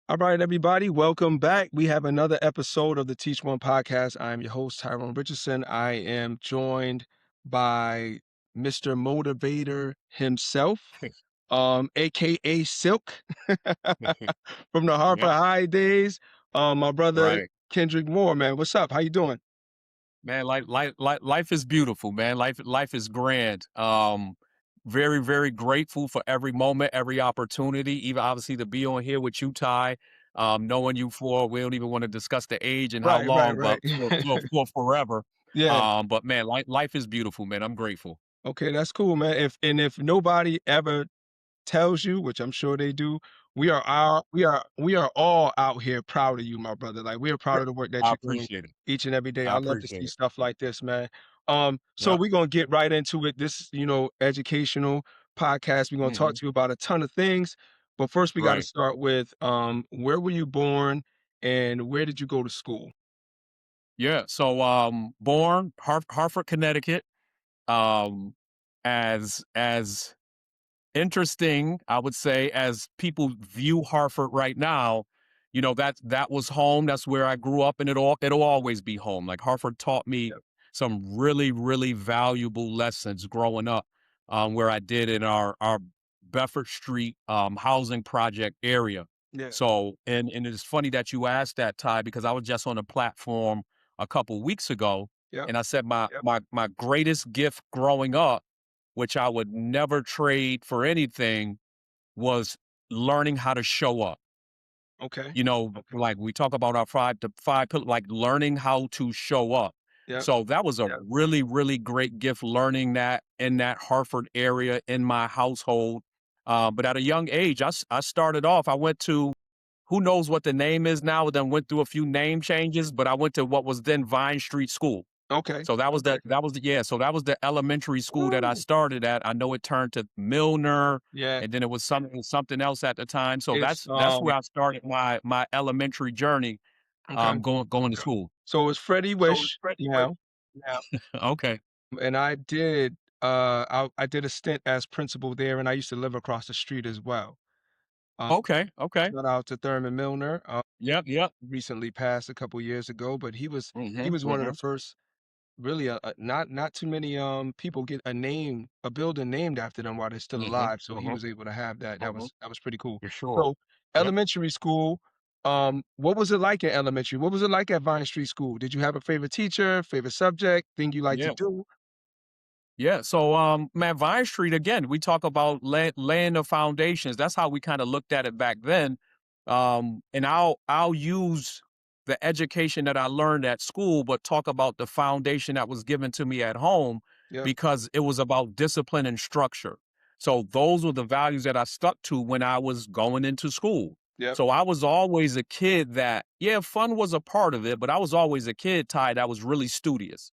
All right, everybody, welcome back. We have another episode of the Teach One podcast. I'm your host, Tyrone Richardson. I am joined by Mr. Motivator himself, aka Silk from the Hartford Yeah, High days. My brother right. Kendrick Moore, man. What's up? How you doing? Man, life is beautiful, man. Life is grand. Very, very grateful for every moment, every opportunity, even obviously to be on here with you, Ty. Knowing you for, we don't even want to discuss the age and how Right, right, long, right. but for forever. Yeah. But man, life is beautiful, man. I'm grateful. Okay, that's cool, man. If nobody ever tells you, which I'm sure they do, we are all out here proud of you, my brother. Like we are proud of the work that I you're doing appreciate it. each and every day. I I love to appreciate see it. stuff like this, man. So Yep. we're gonna get right into it. This, educational podcast. We're gonna talk Hmm. to you about a ton of things. But first we gotta Right. start with where were you born and where did you go to school? Yeah. So, born Hartford, Connecticut. Um, as interesting, I would say, as people view Hartford right now, that was home. That's where I grew up, and it'll always be home. Like Hartford taught me Yep. some really, really valuable lessons growing up, where I did in our Bedford Street housing project area. Yeah. So, and it's funny that you asked that, Ty, because I was just on a platform a couple weeks ago, Yep. and I said my greatest gift growing up, which I would never trade for anything, was learning how to show up. Okay. Okay. Like we talk about our five pillars, like learning how to show up. Yep. So that was a really, really great gift learning that in that Hartford area in my household. But at a young age, I started off, I went to, who knows what the name is now, then went through a few name changes, but I went to what was then Vine Street School. Okay. So that was the elementary school that I Woo. started at. I know it turned to Milner, Yeah. and then it was something else at the time. So It's that's where I started my elementary journey, okay. going to school. So it's Freddie Wish, Okay. and I did I did a stint as principal there, and I used to live across the street as well. Um, Okay. Okay. Shout out to Thurman Milner. Yep. Yep. Recently passed a couple years ago, but he Mhm. was one of the Mhm. first. Really, not too many people get a building named after them while they're still Mhm. alive. So he Mhm. was able to have that. Mhm. That was pretty cool. For sure. So Yep. elementary school. What was it like in elementary? What was it like at Vine Street School? Did you have a favorite teacher, favorite subject, thing you like to Yeah. do? Yeah. So, man, Vine Street again. We talk about laying the foundations. That's how we kind of looked at it back then. And I'll use the education that I learned at school, but talk about the foundation that was given to me at home Yep. because it was about discipline and structure. So those were the values that I stuck to when I was going into school. Yep. So I was always a kid that, yeah, fun was a part of it, but I was always a kid, Ty, that was really studious.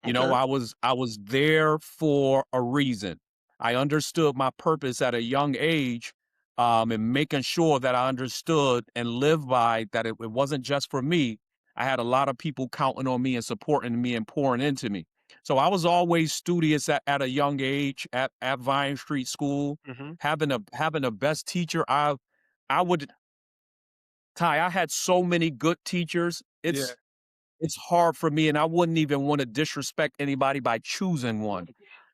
Okay. I was there for a reason. I understood my purpose at a young age, and making sure that I understood and lived by that it wasn't just for me. I had a lot of people counting on me and supporting me and pouring into me. So I was always studious at a young age at Vine Street School, Hmm. having the best teacher. I would Ty, I had so many good teachers. Yeah. It's hard for me, and I wouldn't even want to disrespect anybody by choosing one.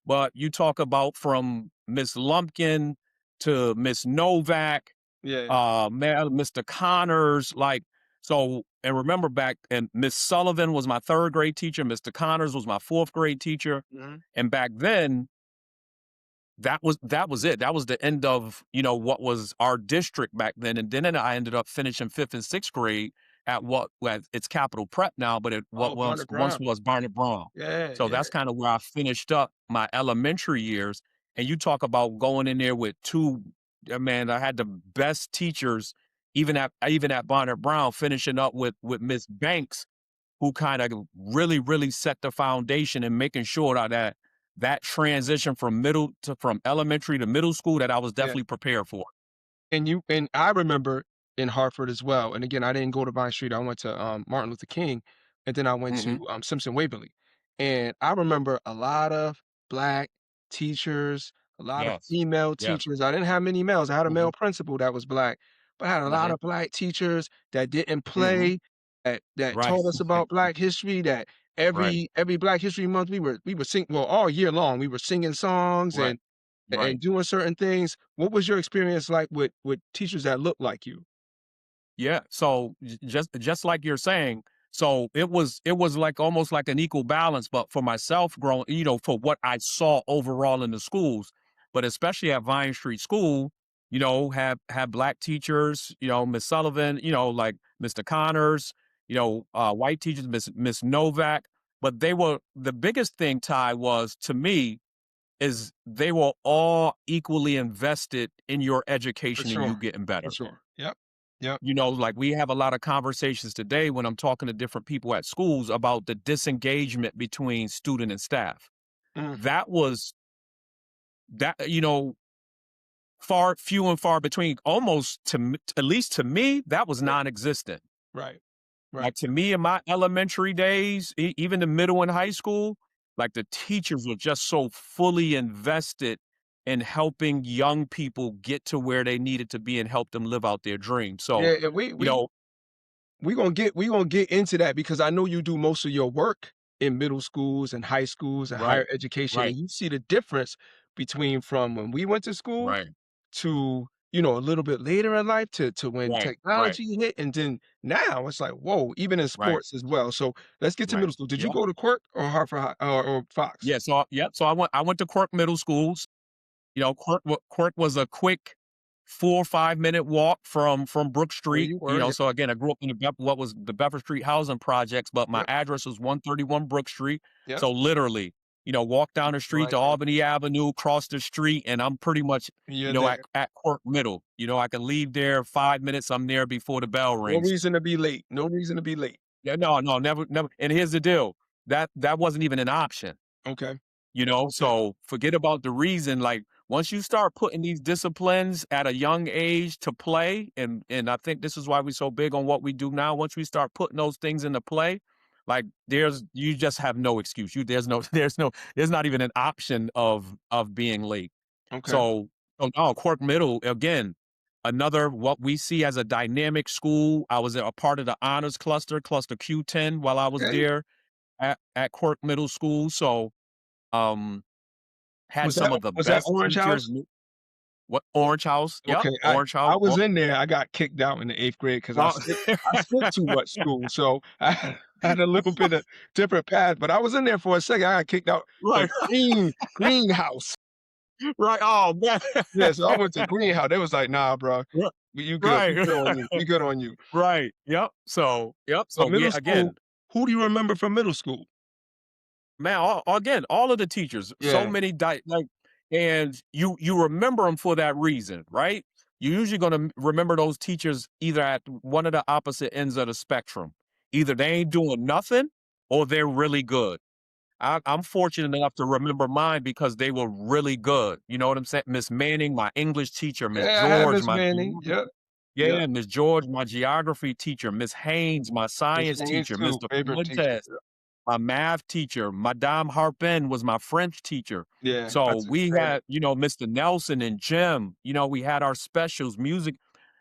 But you talk about from Miss Lumpkin to Miss Novak, Yeah. man, Mr. Connors, like so. And remember back, and Miss Sullivan was my third grade teacher. Mr. Connors was my fourth grade teacher, Hmm. and back then that was it. That was the end of what was our district back then. And then I ended up finishing fifth and sixth grade at it's Capital Prep now, but what Oh, Bonner once Brown. was Barnett Brown. Yeah. So Yeah. that's kind of where I finished up my elementary years. And you talk about going in there with man, I had the best teachers, even at Bonnet Brown, finishing up with Miss Banks, who kind of really, really set the foundation and making sure that transition from elementary to middle school that I was Yeah. definitely prepared for. And I remember in Hartford as well. And again, I didn't go to Vine Street. I went to Martin Luther King, and then I went Hmm. to Simpson Waverly. And I remember a lot of black teachers, a lot of Yes. female Yes. teachers. I didn't have many males. I had a male Mhm. principal that was black, but I had a lot Mhm. of black teachers that didn't Mhm. play, that Right. taught us about Black history, that Right. every Black History Month, we were sing well, all year long, we were singing songs Right. and Right. doing certain things. What was your experience like with teachers that looked like you? Yeah. So just like you're saying, so it was like almost like an equal balance, but for myself growing, for what I saw overall in the schools, but especially at Vine Street School, have black teachers, Miss Sullivan, like Mr. Connors, white teachers, Miss Novak. But they were the biggest thing, Ty, was to me is they were all equally invested in your For education and you sure. getting For better. sure. Yep. Yep. Like we have a lot of conversations today when I'm talking to different people at schools about the disengagement between student and staff. Mm, That was far few and far between. Almost at least to me, that was yeah. non-existent. Right. Right. Like to me in my elementary days, even the middle and high school, like the teachers were just so fully invested in helping young people get to where they needed to be and help them live out their dreams. So, Yeah, and we you we know, we gonna get into that because I know you do most of your work in middle schools and high schools and right, higher education, and right. you see the difference between from when we went to school Right, to, a little bit later in life to when right, right, technology hit, and then now it's like, whoa, even in right, sports as well. So let's get to right. middle school. Did you Yep. go to Quirk or Hartford High or Fox? Yeah, so yep, so I went to Quirk Middle Schools. Quirk was a quick 4 or 5-minute walk from Brook Where Street, you were, yeah. so again, I grew up in what was the Bedford Street housing projects, but my Yep, address was 131 Brook Street. yep. So literally, walk down the street Right to there. Albany Avenue, cross the street, and I'm pretty much, You're at there. Quirk Middle. I can leave there 5 minutes, I'm there before the bell No rings. reason to be late. No reason to be late. Yeah, no, no, never, never. And here's the deal. That wasn't even an option. Okay. Okay. So forget about the reason. Like once you start putting these disciplines at a young age to play, and I think this is why we're so big on what we do now. Once we start putting those things into play, like you just have no excuse. There's not even an option of being late. Okay. So, no, Quirk Middle again, another what we see as a dynamic school. I was a part of the honors cluster Q10 while I was Okay. there at Quirk Middle School. So um, had some of the Was that best Orange teachers. House? What Orange House? Yep, Okay, Orange House. I was Oh, in there. I got kicked out in the 8th grade because oh. I skipped too much school, so I had a little bit of different path, but I was in there for a second. I got kicked out of Right, Greenhouse. right. Oh man. Yeah, so I went to Greenhouse. They was like, "Nah, bro, Ri- you good. We right, good on you. We good on you." right. Yep. Yep. But So we middle school, again, who do you remember from middle school? man. Again, all of the teachers, so Yeah, many like, and you remember them for that reason, right? You're usually going to remember those teachers either at one of the opposite ends of the spectrum. Either they ain't doing nothing, or they're really good. I'm fortunate enough to remember mine because they were really good. You know what I'm saying? Miss Manning, my English teacher, Miss yeah, I had George, Miss my Manning. geography, Yep, yep. yeah, Miss George, my geography teacher, Miss Haynes, my Miss science Haynes teacher, too, Mr. favorite teacher. Fuentes, my math teacher, Madame Harpin was my French teacher. Yeah, I So took we Spanish. had, Mr. Nelson and Jim, we had our specials, music.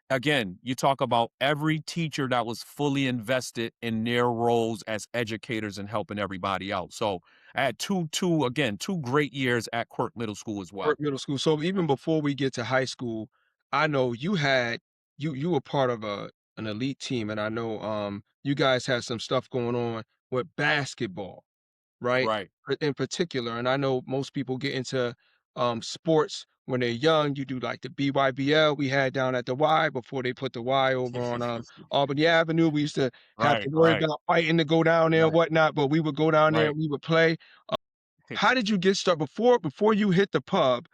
Again, you talk about every teacher that was fully invested in their roles as educators and helping everybody out. So I had two great years at Quirk Middle School as well. Work middle school. So even before we get to high school, I know you were part of an elite team, and I know you guys had some stuff going on with basketball, right? Right. In particular, and I know most people get into sports when they're young. You do like the BYBL we had down at the Y before they put the Y over on Albany Avenue. We used to have to Right, worry right, about fighting to go down there and right, whatnot, but we would go down there right, and we would play. How did you get started before you hit the pub?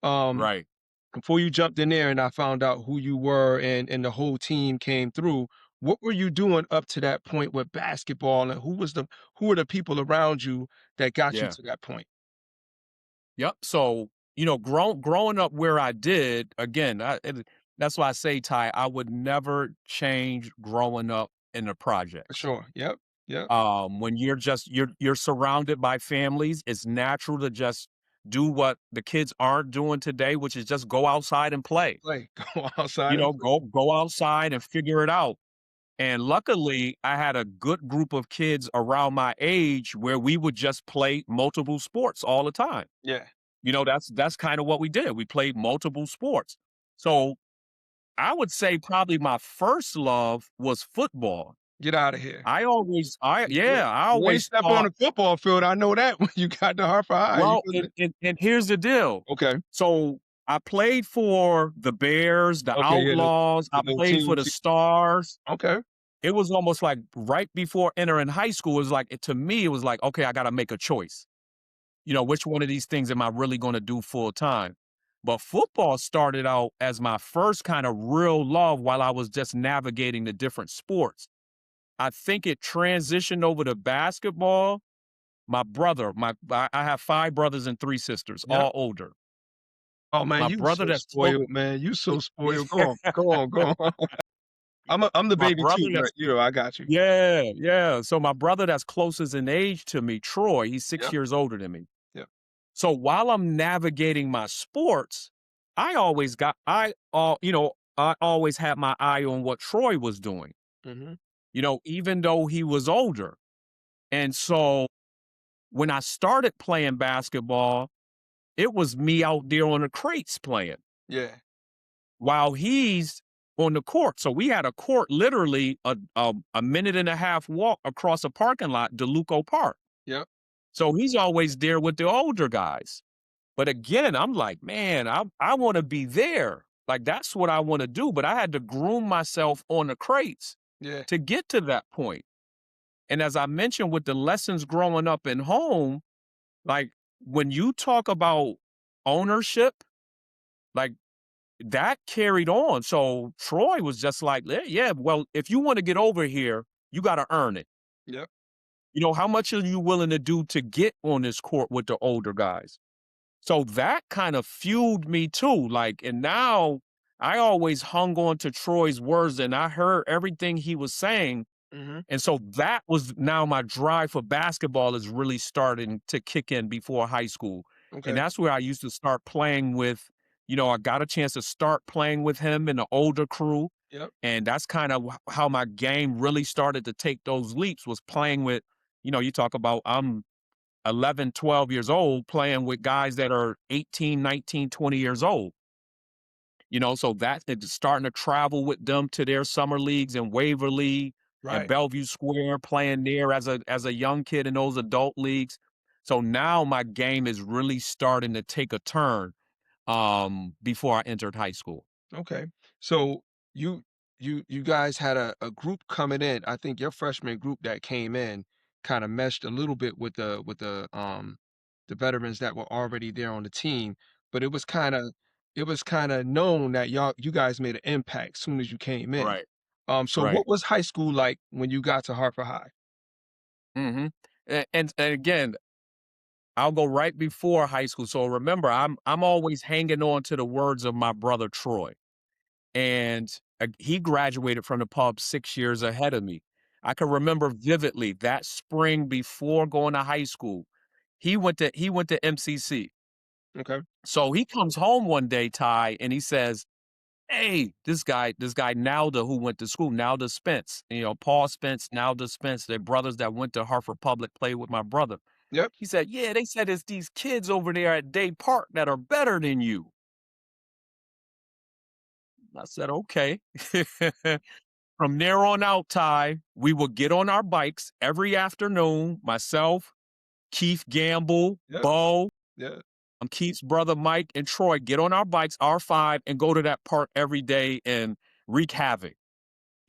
Um, right. Before you jumped in there and I found out who you were and the whole team came through, what were you doing up to that point with basketball, and who were the people around you that got you Yeah. to that point? Yep. So, growing up where I did, again, that's why I say, Ty, I would never change growing up in the For projects. sure. Yep. Yep. When you're surrounded by families, it's natural to just do what the kids aren't doing today, which is just go outside and play. Play. Go outside and play. Go outside and figure it out. And luckily, I had a good group of kids around my age where we would just play multiple sports all the time. Yeah. That's kind of what we did. We played multiple sports. So I would say probably my first love was football. Get out of here. I You ain't always stepping on thought, the football field. I know that when you got to Hartford High. You well, wasn't and here's the deal. okay. So I played for the Bears, the Okay, yeah, Outlaws. the I little played for team the Stars. okay. It was almost like right before entering high school, it was like, to me, it was like, okay, I got to make a choice. Which one of these things am I really going to do full time? But football started out as my first kind of real love while I was just navigating the different sports. I think it transitioned over to basketball. My brother, I have 5 brothers and 3 sisters, Yep. all older. Oh, man, My you brother so that's close, spoiled, man. You so spoiled. Go on. Go on. Go on. I'm the my baby brother too, but, that's I got you. yeah, yeah. So my brother that's closest in age to me, Troy, he's 6 Yep. years older than me. Yep. So while I'm navigating my sports, I always had my eye on what Troy was doing, Mhm. even though he was older. And so when I started playing basketball, it was me out there on the crates playing Yeah. while he's on the court. So we had a court literally a minute and a half walk across a parking lot, DeLuco Park. Yep. So he's always there with the older guys. But again, I'm like, man, I want to be there. Like that's what I want to do. But I had to groom myself on the crates Yeah. to get to that point. And as I mentioned with the lessons growing up in home, like when you talk about ownership, like that carried on. So Troy was just like, yeah, well, if you want to get over here, you got to earn it. Yep. How much are you willing to do to get on this court with the older guys? So that kind of fueled me too. Like, and now I always hung on to Troy's words and I heard everything he was saying. Mhm. And so that was now my drive for basketball is really starting to kick in before high school. And Okay. that's where I used to start playing with, I got a chance to start playing with him and the older crew. Yep. And that's kind of how my game really started to take those leaps was playing with, you talk about I'm 11, 12 years old playing with guys that are 18, 19, 20 years old. So that it's starting to travel with them to their summer leagues in Waverly and Right. Bellevue Square, playing there as a young kid in those adult leagues. So now my game is really starting to take a turn before I entered high school. Okay. So you you guys had a group coming in. I think your freshman group that came in kind of meshed a little bit with the veterans that were already there on the team, but it was kind of known that you guys made an impact soon as you came in. Right. So Right. what was high school like when you got to Hartford High? hmm and again, I'll go right before high school. So remember, I'm always hanging on to the words of my brother Troy. And he graduated from the pub 6 years ahead of me. I can remember vividly that spring before going to high school, he went to MCC. Okay. So he comes home one day, Ty, and he says, "Hey, this guy Nalda who went to school, Nalda Spence, Paul Spence, Nalda Spence, they're brothers that went to Hartford Public, played with my brother." Yep. He said, "Yeah, they said it's these kids over there at Day Park that are better than you." I said, "Okay." From there on out, Ty, we would get on our bikes every afternoon. Myself, Keith Gamble, Yep. Bo, Yeah. I'm Keith's brother Mike, and Troy get on our bikes, R5, and go to that park every day and wreak havoc,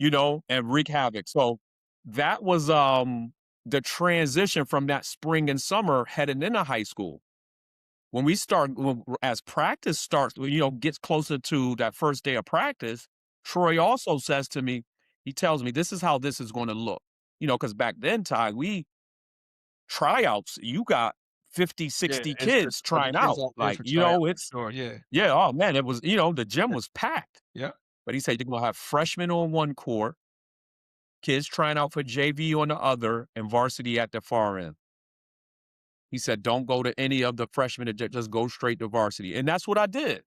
and wreak havoc. So that was the transition from that spring and summer heading into high school. As practice starts, gets closer to that first day of practice, Troy also says to me, he tells me, this is how this is going to look. Because back then, Ty, we tryouts, you got 50, Yeah. 60 It's kids for the trying kids out. out there Like, for tryout. it's, Sure. Yeah. yeah, oh man, it was, the gym was packed. Yeah. But he said, you're going to have freshmen on one court, kids trying out for JV on the other, and varsity at the far end. He said, "Don't go to any of the freshmen, just go straight to varsity." And that's what I did.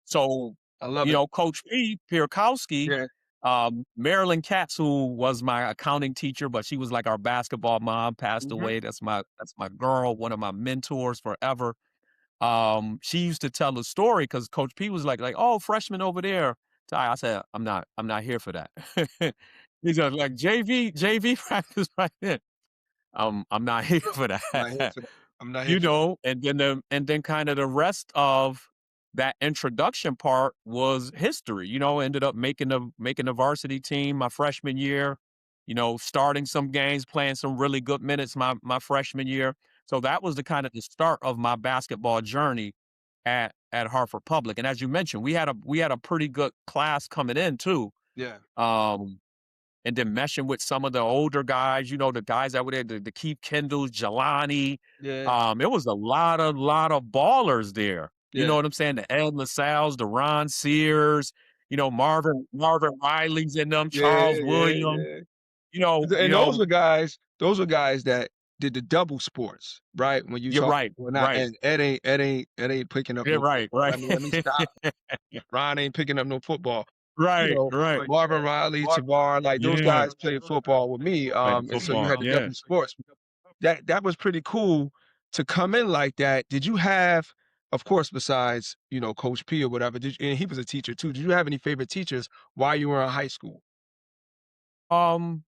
So, I love it. Coach P, Pierkowski, Yeah. Marilyn Katz, who was my accounting teacher, but she was like our basketball mom, passed Mhm. away. That's my girl, one of my mentors forever. She used to tell the story because Coach P was like, "Oh, freshman over there." I said, I'm not here for that. He's like JV practice right there. I'm not here for I'm not here that. for that. I'm not here for that. And then kind of the rest of that introduction part was history. Ended up making the varsity team my freshman year. Starting some games, playing some really good minutes my freshman year. So that was the kind of the start of my basketball journey at Hartford Public. And as you mentioned, we had a pretty good class coming in too. Yeah. Um, and then meshing with some of the older guys, the guys that were there, the Keith Kendalls, Jelani. Yeah. It was a lot of ballers there. You know Yeah. what I'm saying? The Ed LaSalle's, the Ron Sears, Marvin Riley's in them, Charles Yeah, yeah, Williams, yeah. you know, And you know, those are guys that did the double sports, right? When you you're talk right, well, not right. and Ed ain't picking up Yeah, no right, football. right. Let me stop. Ron ain't picking up no football. Right, right. But Marvin Riley, Tavar, like those Yeah, guys played football with me. playing And so you football, had the yeah. double sports. That was pretty cool to come in like that. Did you have, of course, besides, Coach P or whatever, and he was a teacher too. Did you have any favorite teachers while you were in high school? Um,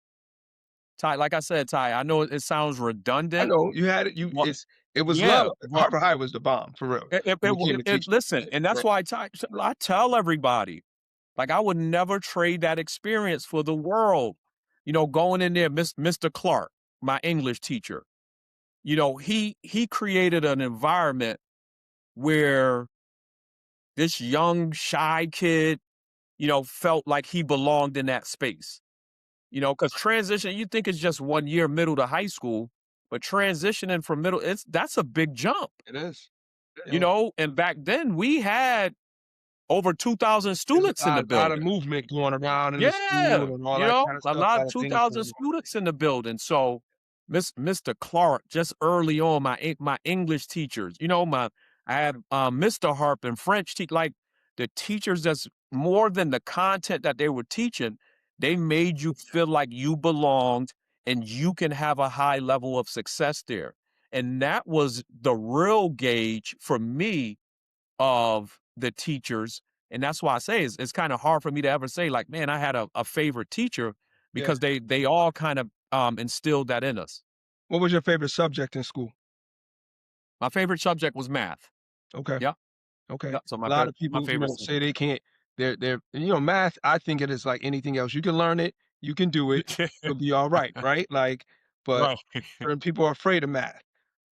Ty, like I said, Ty, I know it sounds I redundant. know you had it. What It was Yeah, love. but Harvard High was the bomb for real when it came to teaching. listen, and that's Yeah. why I tell everybody, like, I would never trade that experience for the world. Going in there, Mr. Clark, my English teacher, he created an environment where this young, shy kid, felt like he belonged in that space. Because transition, you think it's just 1 year middle to high school, but transitioning from that's a big jump. It is. Yeah. And back then we had over 2,000 There's students in the a lot of building. movement going around in the Yeah, school and all that kind of a stuff, a lot lot of of things 2,000 going on. students in the building. So Mr. Clark, just early on, my English teachers, I had Mr. Harp and French like the teachers that's more than the content that they were teaching, they made you feel like you belonged and you can have a high level of success there. And that was the real gauge for me of the teachers. And that's why I say it's kind of hard for me to ever say, like, man, I had a favorite teacher Yeah. because they all kind of instilled that in us. What was your favorite subject in school? My favorite subject was math. Okay. Yeah. Okay. Yeah. So A lot of my people, favorite say subject. they can't. They're math. I think it is like anything else. You can learn it. You can do it. You'll be all right, right? Like, but Right. certain people are afraid of math.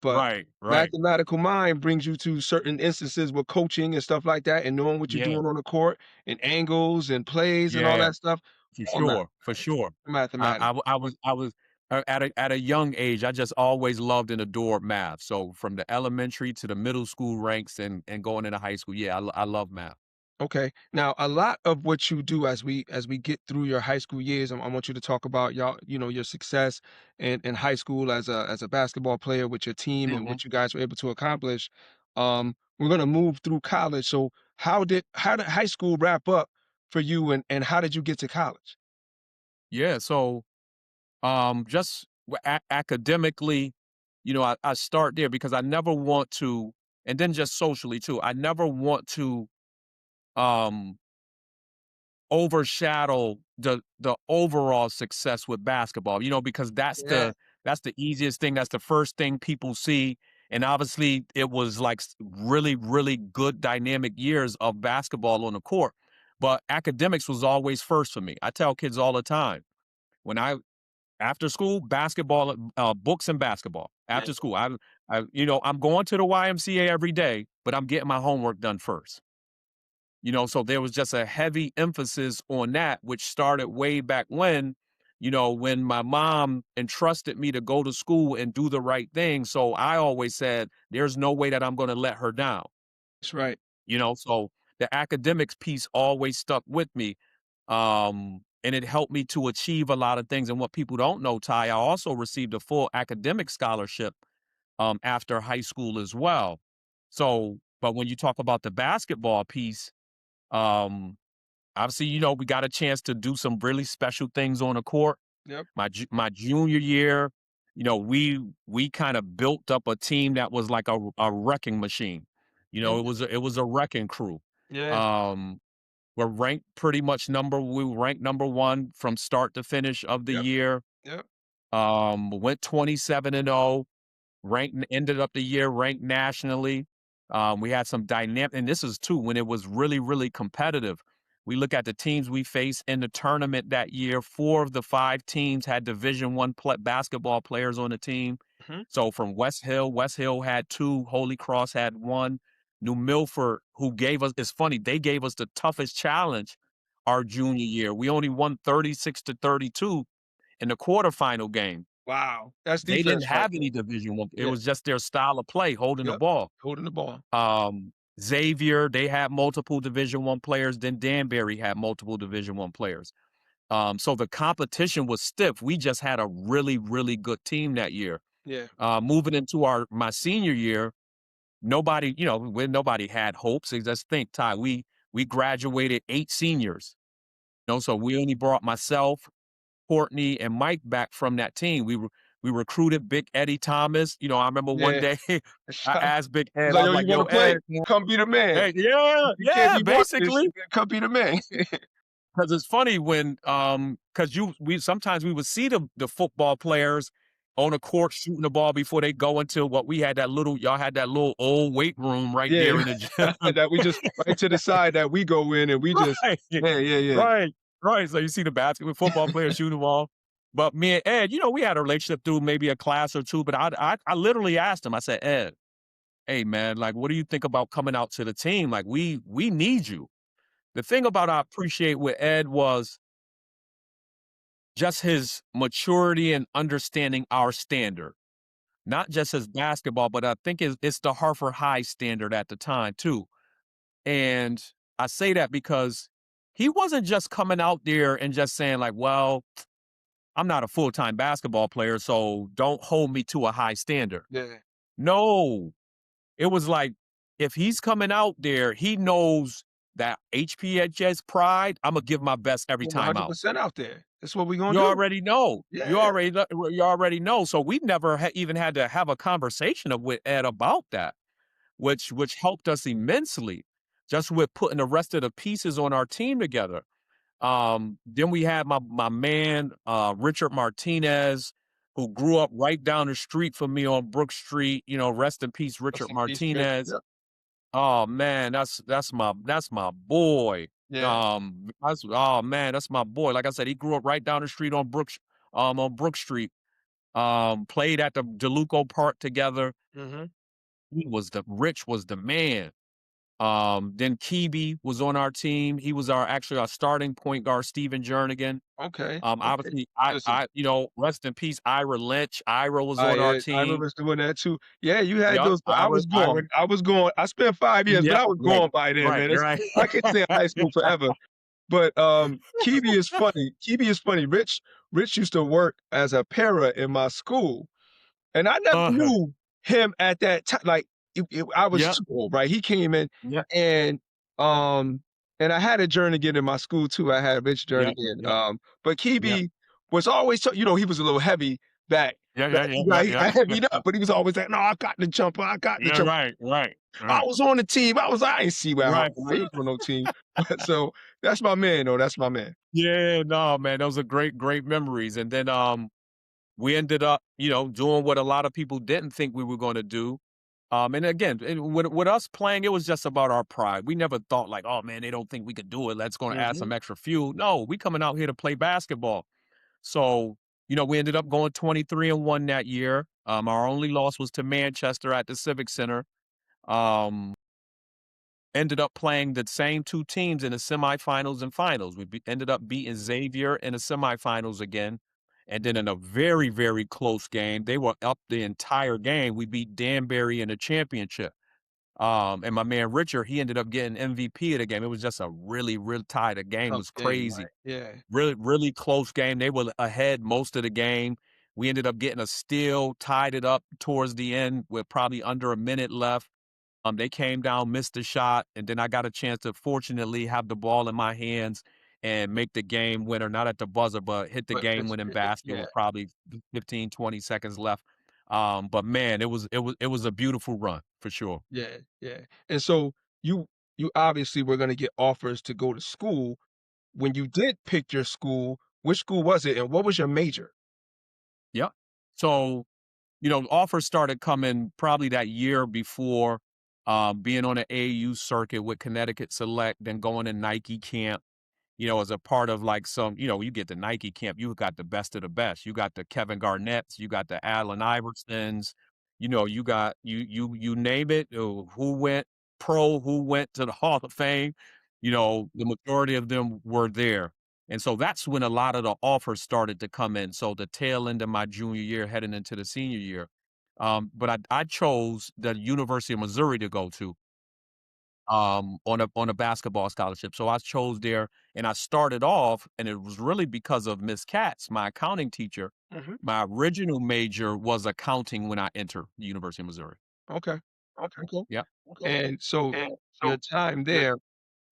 But Right. Right. mathematical mind brings you to certain instances with coaching and stuff like that, and knowing what you're Yeah. doing on the court and angles and plays and all Yeah. that stuff. For All math, sure. For sure. mathematics. I was at a young age, I just always loved and adored math. So from the elementary to the middle school ranks and going into high school, yeah, I love math. Okay. Now, a lot of what you do as we get through your high school years, I want you to talk about your success in high school as a basketball player with your team and Mhm. what you guys were able to accomplish. We're gonna move through college. So how did high school wrap up for you and how did you get to college? Yeah. So just academically, I start there because I never want to, and then just socially too. I never want to um overshadow the overall success with basketball, because Yeah. that's the easiest thing. That's the first thing people see. And obviously it was like really, really good dynamic years of basketball on the court. But academics was always first for me. I tell kids all the time when after school, basketball, books and basketball. Yeah. After school, I'm going to the YMCA every day, but I'm getting my homework done first. So there was just a heavy emphasis on that, which started way back when my mom entrusted me to go to school and do the right thing. So I always said, there's no way that I'm going to let her down. That's right. So the academics piece always stuck with me. And it helped me to achieve a lot of things. And what people don't know, Ty, I also received a full academic scholarship after high school as well. So, but when you talk about the basketball piece, um, obviously, we got a chance to do some really special things on the court. Yep. My junior year, we kind of built up a team that was like a wrecking machine. Mm, It was a wrecking crew. yeah. Um, we were ranked number one from start to finish of the Yep. year. Yep. Went 27-0, ended up the year ranked nationally. We had some dynamic, and this is too when it was really, really competitive. We look at the teams we faced in the tournament that year. Four of the five teams had Division I basketball players on the team. Mhm. So from West Hill had two, Holy Cross had one. New Milford, who gave us, it's funny, they gave us the toughest challenge our junior year. We only won 36-32 in the quarterfinal game. Wow. That's They didn't defense right have there. any Division I. It Yeah. was just their style of play, holding the Yep. ball. Holding the ball. Xavier, they had multiple Division I players. Then Danbury had multiple Division I players. So the competition was stiff. We just had a really, really good team that year. Yeah. Moving into my senior year, when nobody had hopes. Just think, Ty, we graduated 8 seniors. So we only brought myself, Courtney, and Mike back from that team. We recruited Big Eddie Thomas. I remember one Yeah. day I asked Big It's Ed, like, I was "Yo, you like, "Yo, wanna play? Ed, Come be the man. hey, yeah, If you can't yeah, be booked, just basically." come be the man." 'Cause it's funny when, 'cause we sometimes we would see the football players on the court shooting the ball before they go into what we had y'all had that little old weight room right Yeah. there in the gym. That we just right to the side that we go in and we just Right. yeah, yeah, yeah. Right, right. So you see the basketball football players shooting the ball. But me and Ed, we had a relationship through maybe a class or two, but I literally asked him, I said, "Ed, hey man, like, what do you think about coming out to the team? Like, we need you." The thing about I appreciate with Ed was just his maturity and understanding our standard, not just his basketball, but I think it's the Hartford High standard at the time too. And I say that because he wasn't just coming out there and just saying like, well, I'm not a full-time basketball player, so don't hold me to a high standard. Yeah. No, it was like, if he's coming out there, he knows that HPHS pride, I'm gonna give my best every We're time out. 100% out there. That's what we gonna You do. already know. Yeah. You already know. So we've never even had to have a conversation with Ed about that, which helped us immensely, just with putting the rest of the pieces on our team together. Then we had my man Richard Martinez, who grew up right down the street from me on Brook Street. Rest in peace, Rest Richard in peace, Rich. Martinez. Yep. Oh man, that's my boy. Yeah. Oh man, that's my boy. Like I said, he grew up right down the street on Brook Street. Played at the DeLuco Park together. Mhm. Rich was the man. Then Kibi was on our team. He was actually our starting point guard, Steven Jernigan. Okay. Okay. Obviously, Listen, rest in peace, Ira Lynch. Ira was on our I team. remember doing that too. Yeah, you had Yup, those I was Ira. gone. I was gone. I spent 5 years, but Yep, I was right, gone by then, right, man. right. I could stay in high school forever. But, Kiwi is funny. Kiwi is funny. Rich used to work as a para in my school, and I never Uh-huh. knew him at that time. Like, I was Yep, too old, right? He came in yep, and, um and I had a Jernigan in my school too. I had Rich yep, Jernigan, yep, but yep. Kiwi was always he was a little heavy back Yeah, back yeah, yeah, yeah, right, he yeah, got yeah. heavied up, but he was always like, "No, I got the jumper. I got the Yeah, jumper." right, right, I right, was on the team. I ain't see where right, He right. was on no team. So that's my man, though. That's my man. Yeah, no, man, those are great, great memories. And then we ended up, doing what a lot of people didn't think we were gonna do. And again, with us playing, it was just about our pride. We never thought like, oh man, they don't think we could do it. Let's go add Mhm. some extra fuel. No, we coming out here to play basketball. So, we ended up going 23-1 that year. Our only loss was to Manchester at the Civic Center. Um, Ended up playing the same two teams in the semifinals and finals. Ended up beating Xavier in the semifinals again. And then in a very, very close game, they were up the entire game. We beat Danbury in the championship. And my man Richard, he ended up getting MVP of the game. It was just a really, really tight. The game Tough was game, crazy. right? Yeah. Really, really close game. They were ahead most of the game. We ended up getting a steal, tied it up towards the end with probably under a minute left. They came down, missed the shot, and then I got a chance to fortunately have the ball in my hands and make the game winner, not at the buzzer, but hit the But game winning basket yeah, with probably 15, 20 seconds left. But man, it was a beautiful run for sure. yeah, yeah. And so you you obviously were gonna get offers to go to school. When you did pick your school, which school was it, and what was your major? Yep. So, offers started coming probably that year before, being on the AAU circuit with Connecticut Select, then going to Nike camp. As a part of like you get the Nike camp, you got the best of the best. You got the Kevin Garnett's, you got the Allen Iversons, you got you name it, who went pro, who went to the Hall of Fame, the majority of them were there. And so that's when a lot of the offers started to come in. So the tail end of my junior year, heading into the senior year. But I chose the University of Missouri to go to on a basketball scholarship. So I chose there and I started off, and it was really because of Miss Katz, my accounting teacher. Mhm. My original major was accounting when I entered the University of Missouri. Okay, okay. Yep. And so your time there,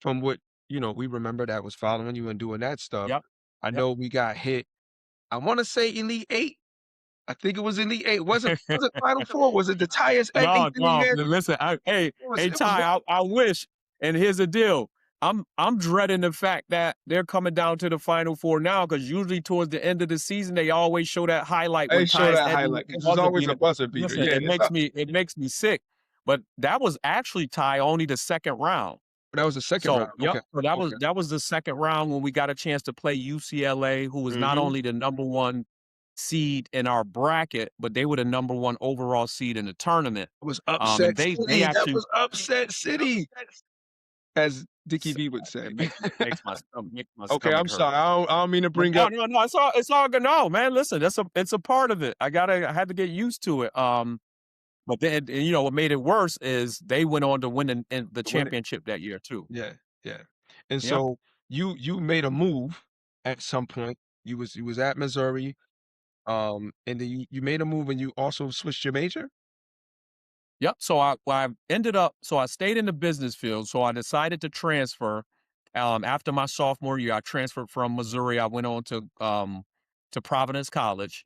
from what, we remember that was following you and doing that stuff, Yep. I Yep. know we got hit, I wanna say Elite 8. I think it was Elite 8. Was it Final Four? Was it the highest No, anything you no. had? Listen, hey, It was Ty, I wish. And here's the deal. I'm dreading the fact that they're coming down to the Final Four now, because usually towards the end of the season they always show that highlight they when show Ty's that ending with highlight the because it's buzzer always a beater. buzzer beater. Listen, Yeah, it and it's makes me sick. But that was actually, Ty, only the second round. that was the second So, round. yep. Okay, So that was okay. that was the second round when we got a chance to play UCLA, who was not Mhm. only the number one seed in our bracket, but they were the number one overall seed in the tournament. It was And upset they city. That actually was upset city, as Dickie s V would say. it makes my Okay, I'm stomach hurt. sorry. I don't mean to But bring no, up. no, no, it's all good. No, man, listen, it's a part of it. I had to get used to it. But then, and what made it worse is they went on to win the Win it. championship that year too. Yeah, yeah. And Yep. so you made a move at some point. You was at Missouri, and then you made a move and you also switched your major? Yep. So I stayed in the business field. So I decided to transfer. After my sophomore year, I transferred from Missouri. I went on to Providence College.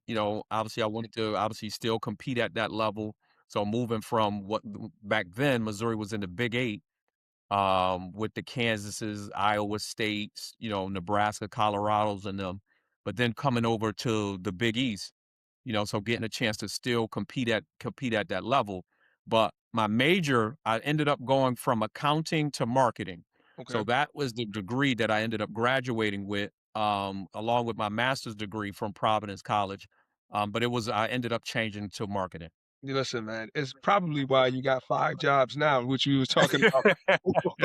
Obviously I wanted to obviously still compete at that level. So moving from what back then Missouri was in the Big Eight, with the Kansases, Iowa States, Nebraska, Colorados, and them. But then coming over to the Big East, so getting a chance to still compete at that level. But my major, I ended up going from accounting to marketing. Okay. So that was the degree that I ended up graduating with, along with my master's degree from Providence College. But I ended up changing to marketing. Listen, man, it's probably why you got 5 jobs now, which you was talking about before.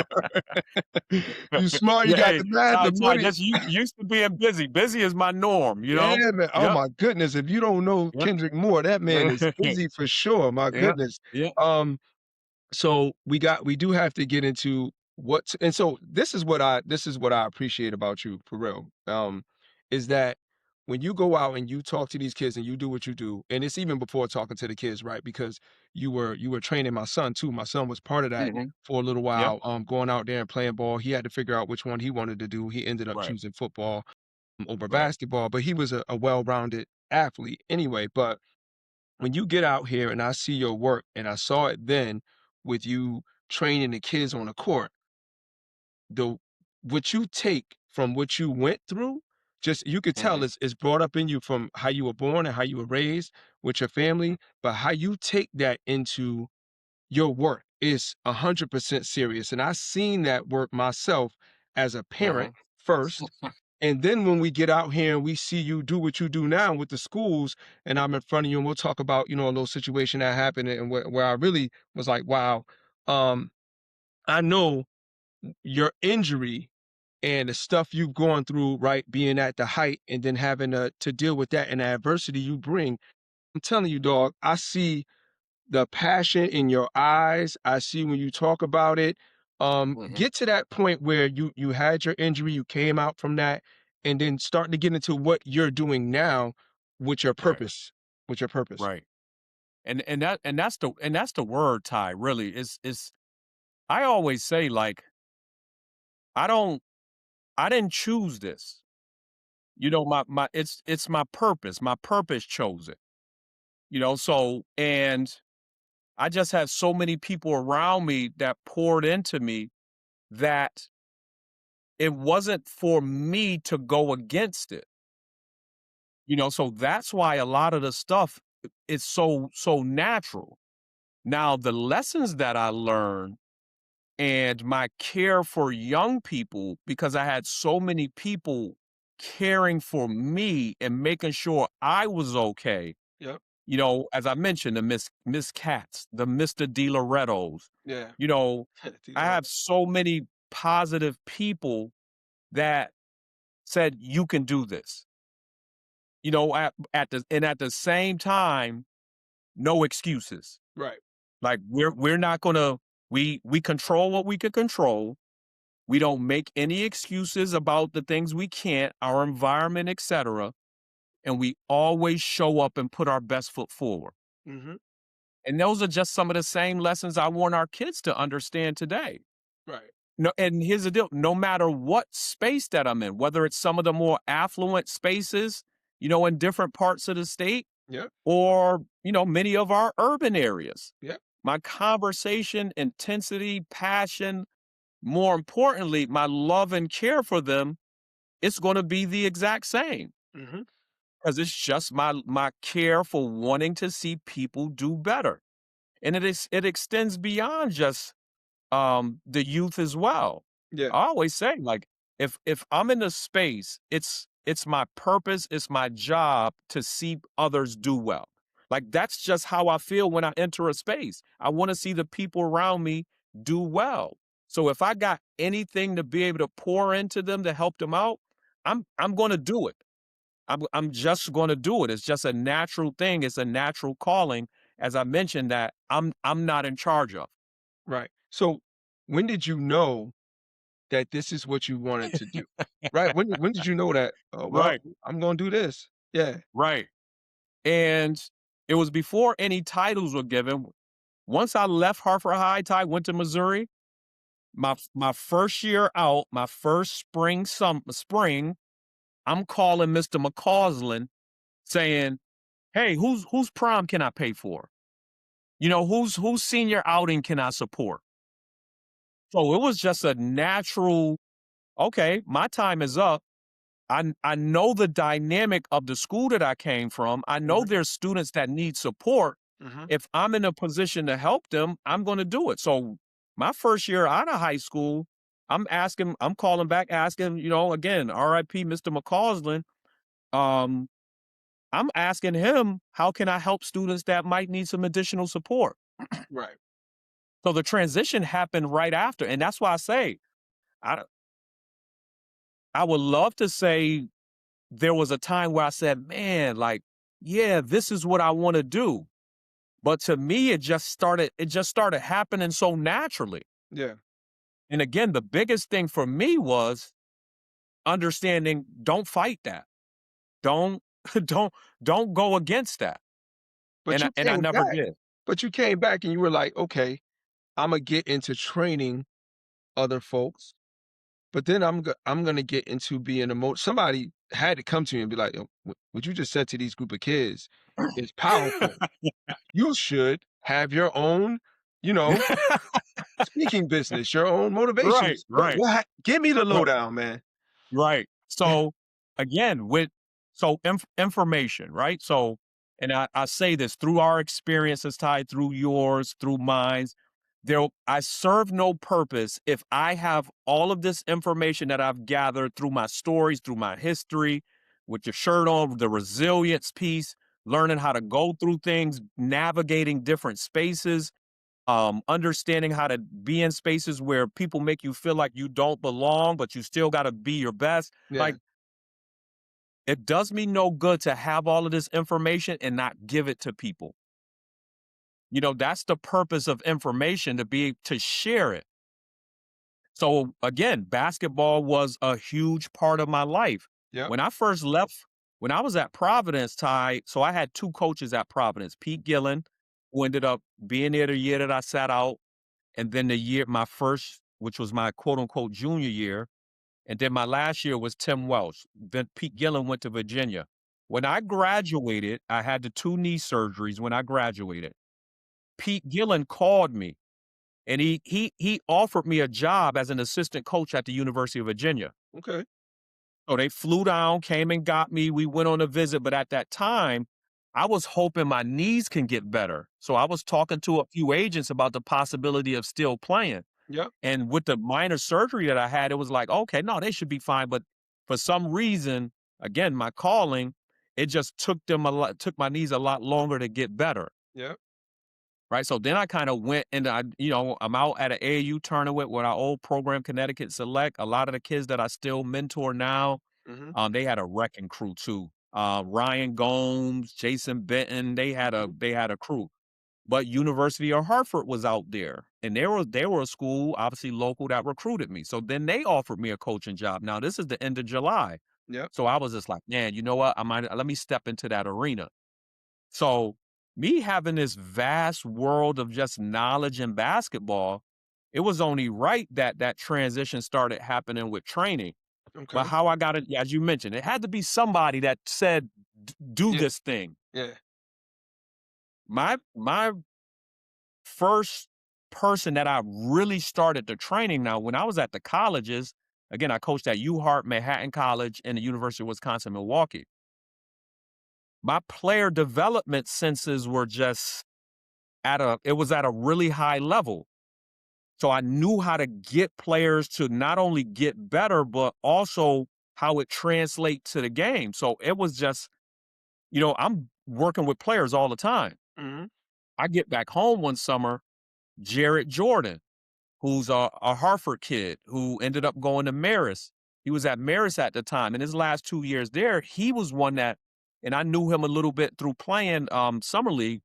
You smart, you Yeah, got hey, the math, the Ty, money. just used to being busy. Busy is my norm, you know? Yeah, man. Oh Yep, my goodness, if you don't know yep. Kendrick Moore, that man is busy for sure, my Yeah, goodness. yeah. Um, so we do have to get into what, and so this is what I appreciate about you for real. Is that when you go out and you talk to these kids and you do what you do, and it's even before talking to the kids, right? Because you were training my son too. My son was part of that Mhm. for a little Yep, while, going out there and playing ball. He had to figure out which one he wanted to do. He ended up right, choosing football over right. basketball, but he was a well-rounded athlete anyway. But when you get out here and I see your work, and I saw it then with you training the kids on the court, the what you take from what you went through, just you could tell Mhm, it's brought up in you from how you were born and how you were raised with your family, but how you take that into your work is 100% serious. And I seen that work myself as a parent mhm. first. And then when we get out here and we see you do what you do now with the schools, and I'm in front of you, and we'll talk about, a little situation that happened and where I really was like, wow, um, I know your injury and the stuff you've gone through, right? Being at the height and then having to deal with that and the adversity you bring. I'm telling you, dog, I see the passion in your eyes. I see when you talk about it. Mhm, Get to that point where you had your injury, you came out from that, and then starting to get into what you're doing now. with your Right. purpose, with your purpose. Right. And that's the word, Ty, really. Is I always say, like, I don't I didn't choose this. My it's my purpose. My purpose chose it. So, and I just had so many people around me that poured into me that it wasn't for me to go against it. So that's why a lot of the stuff is so natural. Now, the lessons that I learned and my care for young people, because I had so many people caring for me and making sure I was okay. Yep. As I mentioned, the Miss Cats, the Mr. De Lorettos, Yeah. you know, I D-Lo. have so many positive people that said, you can do this. At the same time, no excuses. Right. Like, we're not gonna we control what we can control. We don't make any excuses about the things we can't, our environment, etc. And we always show up and put our best foot forward. Mhm. And those are just some of the same lessons I want our kids to understand today. Right. No, and here's the deal: no matter what space that I'm in, whether it's some of the more affluent spaces, in different parts of the state, Yep. or many of our urban areas, Yep. my conversation intensity, passion, more importantly, my love and care for them, it's going to be the exact same, Mhm. because it's just my care for wanting to see people do better. And it extends beyond just the youth as well. Yeah. I always say, like, if I'm in a space, it's my purpose, it's my job to see others do well. Like, that's just how I feel when I enter a space. I want to see the people around me do well. So if I got anything to be able to pour into them to help them out, I'm going to do it. I'm just going to do it. It's just a natural thing. It's a natural calling, as I mentioned, that I'm not in charge of. Right. So, when did you know that this is what you wanted to do? Right? When did you know that, "Oh, well, Right. I'm gonna do this?" Yeah. Right. And it was before any titles were given. Once I left Hartford High, Ty, went to Missouri, my first year out, my first spring, I'm calling Mr. McCausland saying, "Hey, whose prom can I pay for? Whose senior outing can I support?" So it was just a natural, okay, my time is up. I know the dynamic of the school that I came from. I know Mhm. there's students that need support. Mhm. If I'm in a position to help them, I'm going to do it. So my first year out of high school, I'm calling back asking, again, RIP Mr. McCausland. Um, I'm asking him, how can I help students that might need some additional support? Right. So the transition happened right after. And that's why I say, I, I would love to say there was a time where I said, man, like, yeah, this is what I want to do. But to me, it just started happening so naturally. Yeah. And again, the biggest thing for me was understanding, don't fight that. Don't don't don't go against that. But And I you and I came never back. did. But you came back and you were like, "Okay, Imma get into training other folks, but then I'm gonna get into being a mo." Somebody had to come to me and be like, "Yo, what you just said to these group of kids is powerful. You should have your own, you know, speaking business, your own Right, motivations." right. Give me the Right. lowdown, man. Right. So again, information, right? So, and I say this through our experiences, tied through yours, through mine. I serve no purpose if I have all of this information that I've gathered through my stories, through my history, with your shirt on, the resilience piece, learning how to go through things, navigating different spaces, understanding how to be in spaces where people make you feel like you don't belong, but you still got to be your best. Yeah, Like, it does me no good to have all of this information and not give it to people. That's the purpose of information, to share it. So again, basketball was a huge part of my life. yep, When I first left When I was at Providence, Ty, so I had 2 coaches at Providence, Pete Gillen, who ended up being there the year that I sat out, and then the year my first, which was my quote unquote junior year, and then my last year was Tim Welsh. Then Pete Gillen went to Virginia. When I graduated, I had the 2 knee surgeries when I graduated. Pete Gillen called me and he offered me a job as an assistant coach at the University of Virginia. Okay. So they flew down, came and got me. We went on a visit, but at that time, I was hoping my knees can get better. So I was talking to a few agents about the possibility of still playing. Yep. And with the minor surgery that I had, it was like, okay, no, they should be fine. But for some reason, again, my calling, it just took my knees a lot longer to get better. Yep. Right. So then I kind of went and I'm out at an AAU tournament with our old program, Connecticut Select. A lot of the kids that I still mentor now, Mhm. they had a wrecking crew too. Ryan Gomes, Jason Benton, Mhm. they had a crew. But University of Hartford was out there, and they were a school, obviously local, that recruited me. So then they offered me a coaching job. Now this is the end of July. Yep. So I was just like, man, you know what? Let me step into that arena. So me having this vast world of just knowledge in basketball, it was only right that that transition started happening with training. But Okay. how I got it, as you mentioned, it had to be somebody that said, Do Yeah. this thing." Yeah. My first person that I really started the training, now when I was at the colleges, again, I coached at UHart, Manhattan College, and the University of Wisconsin, Milwaukee. My player development senses were just it was at a really high level. So I knew how to get players to not only get better, but also how it translates to the game. So it was just, I'm working with players all the time. Mhm. I get back home one summer, Jarrett Jordan, who's a Hartford kid who ended up going to Marist. He was at Marist at the time. In his last 2 years there, he was one that, and I knew him a little bit through playing summer league.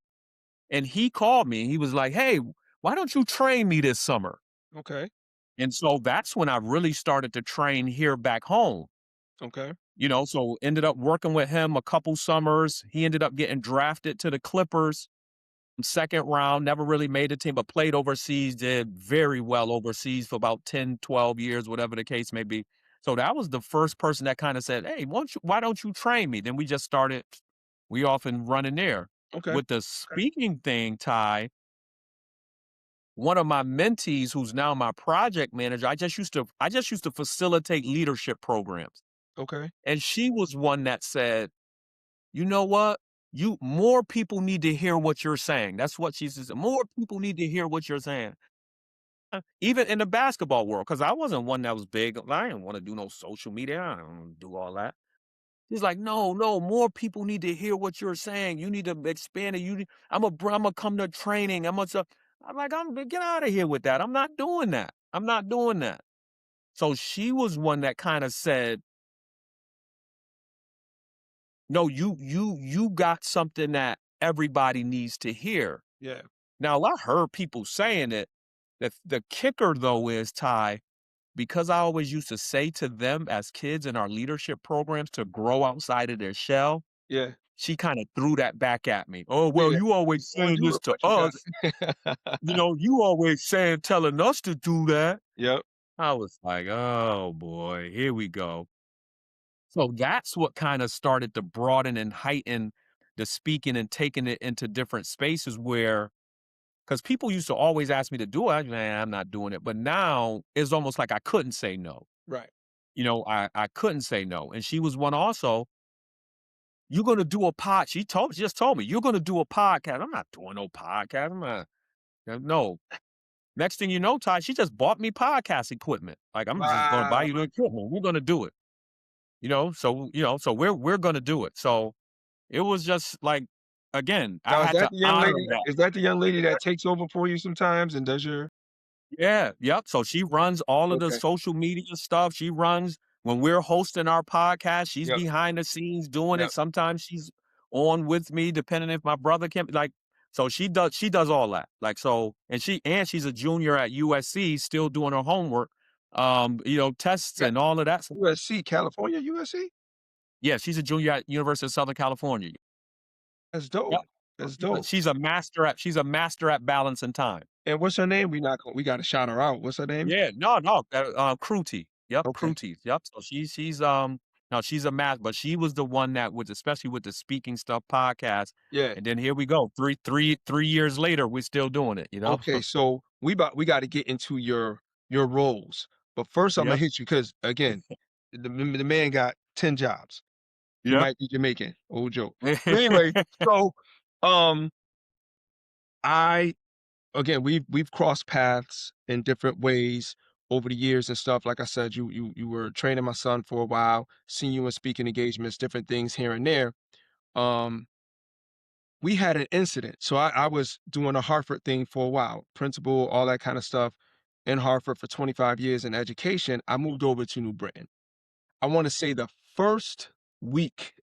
And he called me. He was like, "Hey, why don't you train me this summer?" Okay. And so that's when I really started to train here back home. Okay. So ended up working with him a couple summers. He ended up getting drafted to the Clippers. Second round, never really made the team, but played overseas, did very well overseas for about 10, 12 years, whatever the case may be. So that was the first person that kind of said, "Hey, why don't you train me?" Then we just started, we often running there. Okay. With the Okay. speaking thing, Ty, one of my mentees, who's now my project manager, I just used to facilitate leadership programs. Okay. And she was one that said, "You know what? More people need to hear what you're saying." That's what she says. "More people need to hear what you're saying." Even in the basketball world, because I wasn't one that was big. I didn't want to do no social media. I don't do all that. He's like, "No, no, more people need to hear what you're saying. You need to expand it. I'm a come to training. I'm like, get out of here with that. I'm not doing that. I'm not doing that." So she was one that kind of said, "No, you got something that everybody needs to hear." Yeah. Now, I heard people saying it. The kicker though is, Ty, because I always used to say to them as kids in our leadership programs to grow outside of their shell, Yeah. she kind of threw that back at me. "Oh, well, Yeah. you always Go and saying do this it to what you got. us. You always telling us to do that." Yep. I was like, "Oh boy, here we go." So that's what kind of started to broaden and heighten the speaking and taking it into different spaces where, because people used to always ask me to do it. Man, I'm not doing it. But now it's almost like I couldn't say no. Right. I couldn't say no. And she was one also, "You're gonna do a pod." She just told me, "You're gonna do a podcast." I'm not doing no podcast. I'm not, no. Next thing you know, Ty, she just bought me podcast equipment. Like, "I'm just gonna buy Wow. you the equipment. We're gonna do it." So we're gonna do it. So it was just like, again, I Now is had that to the young honor lady that. is that the young lady that takes over for you sometimes and does your Yeah, yep. So she runs all of the okay. social media stuff. She runs when we're hosting our podcast, she's Yep. behind the scenes doing it. Yep. Sometimes she's on with me, depending if my brother can, like, so she does all that. Like, so, and she's a junior at USC, still doing her homework, tests That and all of that. USC, California USC? Yeah, she's a junior at University of Southern California. That's Yep. dope. So That's dope. she's a master at balancing time. And what's her name? We gotta shout her out. What's her name? Yeah, no, no, Kruti. Yep, Okay. Kruti. Yep. So no, she's a math, but she was the one that was especially with the speaking stuff podcast. Yeah. And then here we go. 3 years later, we're still doing it, you know? Okay, so we gotta get into your roles. But first Imma Yep. hit you because again, the man got 10 jobs. He Yep. might be Jamaican, old joke. But anyway, so, um, I again, we've crossed paths in different ways over the years and stuff. Like I said, you were training my son for a while, seeing you in speaking engagements, different things here and there. Um, we had an incident. So I was doing a Hartford thing for a while, principal, all that kind of stuff in Hartford for 25 years in education. I moved over to New Britain. I want to say the first week,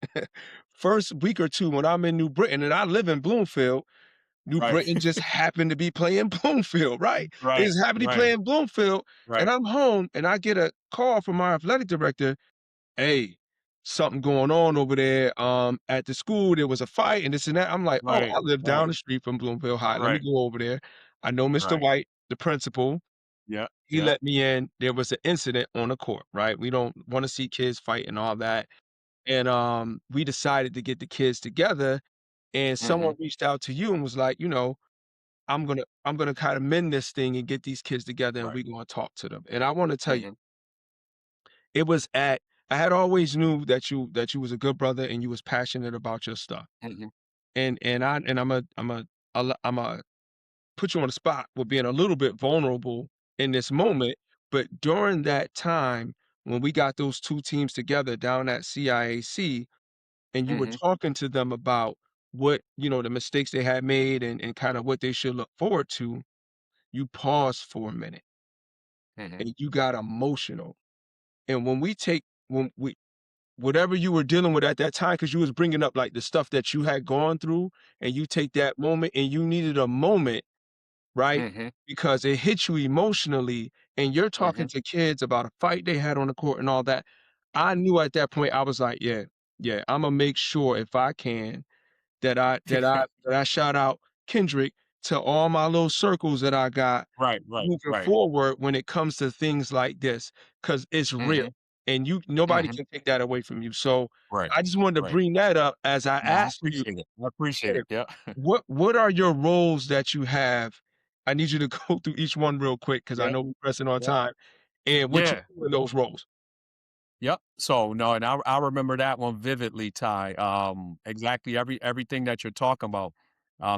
first week or two when I'm in New Britain, and I live in Bloomfield. New Right. Britain just happened to be playing Bloomfield, right? It Right. just happened to be Right. playing Bloomfield, and Right. I'm home, and I get a call from our athletic director. Hey, something going on over there, at the school. There was a fight and this and that. I'm like, "Oh, Right. I live down Right. the street from Bloomfield High. Let me Right. go over there." I know Mr. Right. White, the principal. Yeah. He Yeah. let me in. There was an incident on the court, right? We don't wanna see kids fight and all that. And, we decided to get the kids together, and someone Mhm. reached out to you and was like, I'm gonna kinda mend this thing and get these kids together, and Right. we gonna talk to them." And I wanna tell you, Mhm. it was at I had always knew that you was a good brother and you was passionate about your stuff. Mhm. And I'm a put you on the spot with being a little bit vulnerable in this moment, but during that time when we got those 2 teams together down at CIAC and you were Mhm. talking to them about what, the mistakes they had made and kinda what they should look forward to, you paused for a minute Mhm. and you got emotional. And when we whatever you were dealing with at that time, because you was bringing up, like, the stuff that you had gone through, and you take that moment and you needed a moment, right? Mhm. Because it hit you emotionally, and you're talking Mhm. to kids about a fight they had on the court and all that. I knew at that point, I was like, "Yeah, yeah, Imma make sure if I can that I shout out Kendrick to all my little circles that I got Right. Right. moving Right. forward when it comes to things like this, because it's real, Mhm. and nobody Mhm. can take that away from you. So, Right. I just wanted to Right. bring that up as I No, I asked you, appreciate it. I appreciate yeah, it. Yeah. what are your roles that you have? I need you to go through each one real quick because I Yeah. know we're pressing on Yeah. time, and what you Yeah. do in those roles. Yep. So no, and I remember that one vividly, Ty. Exactly everything that you're talking about.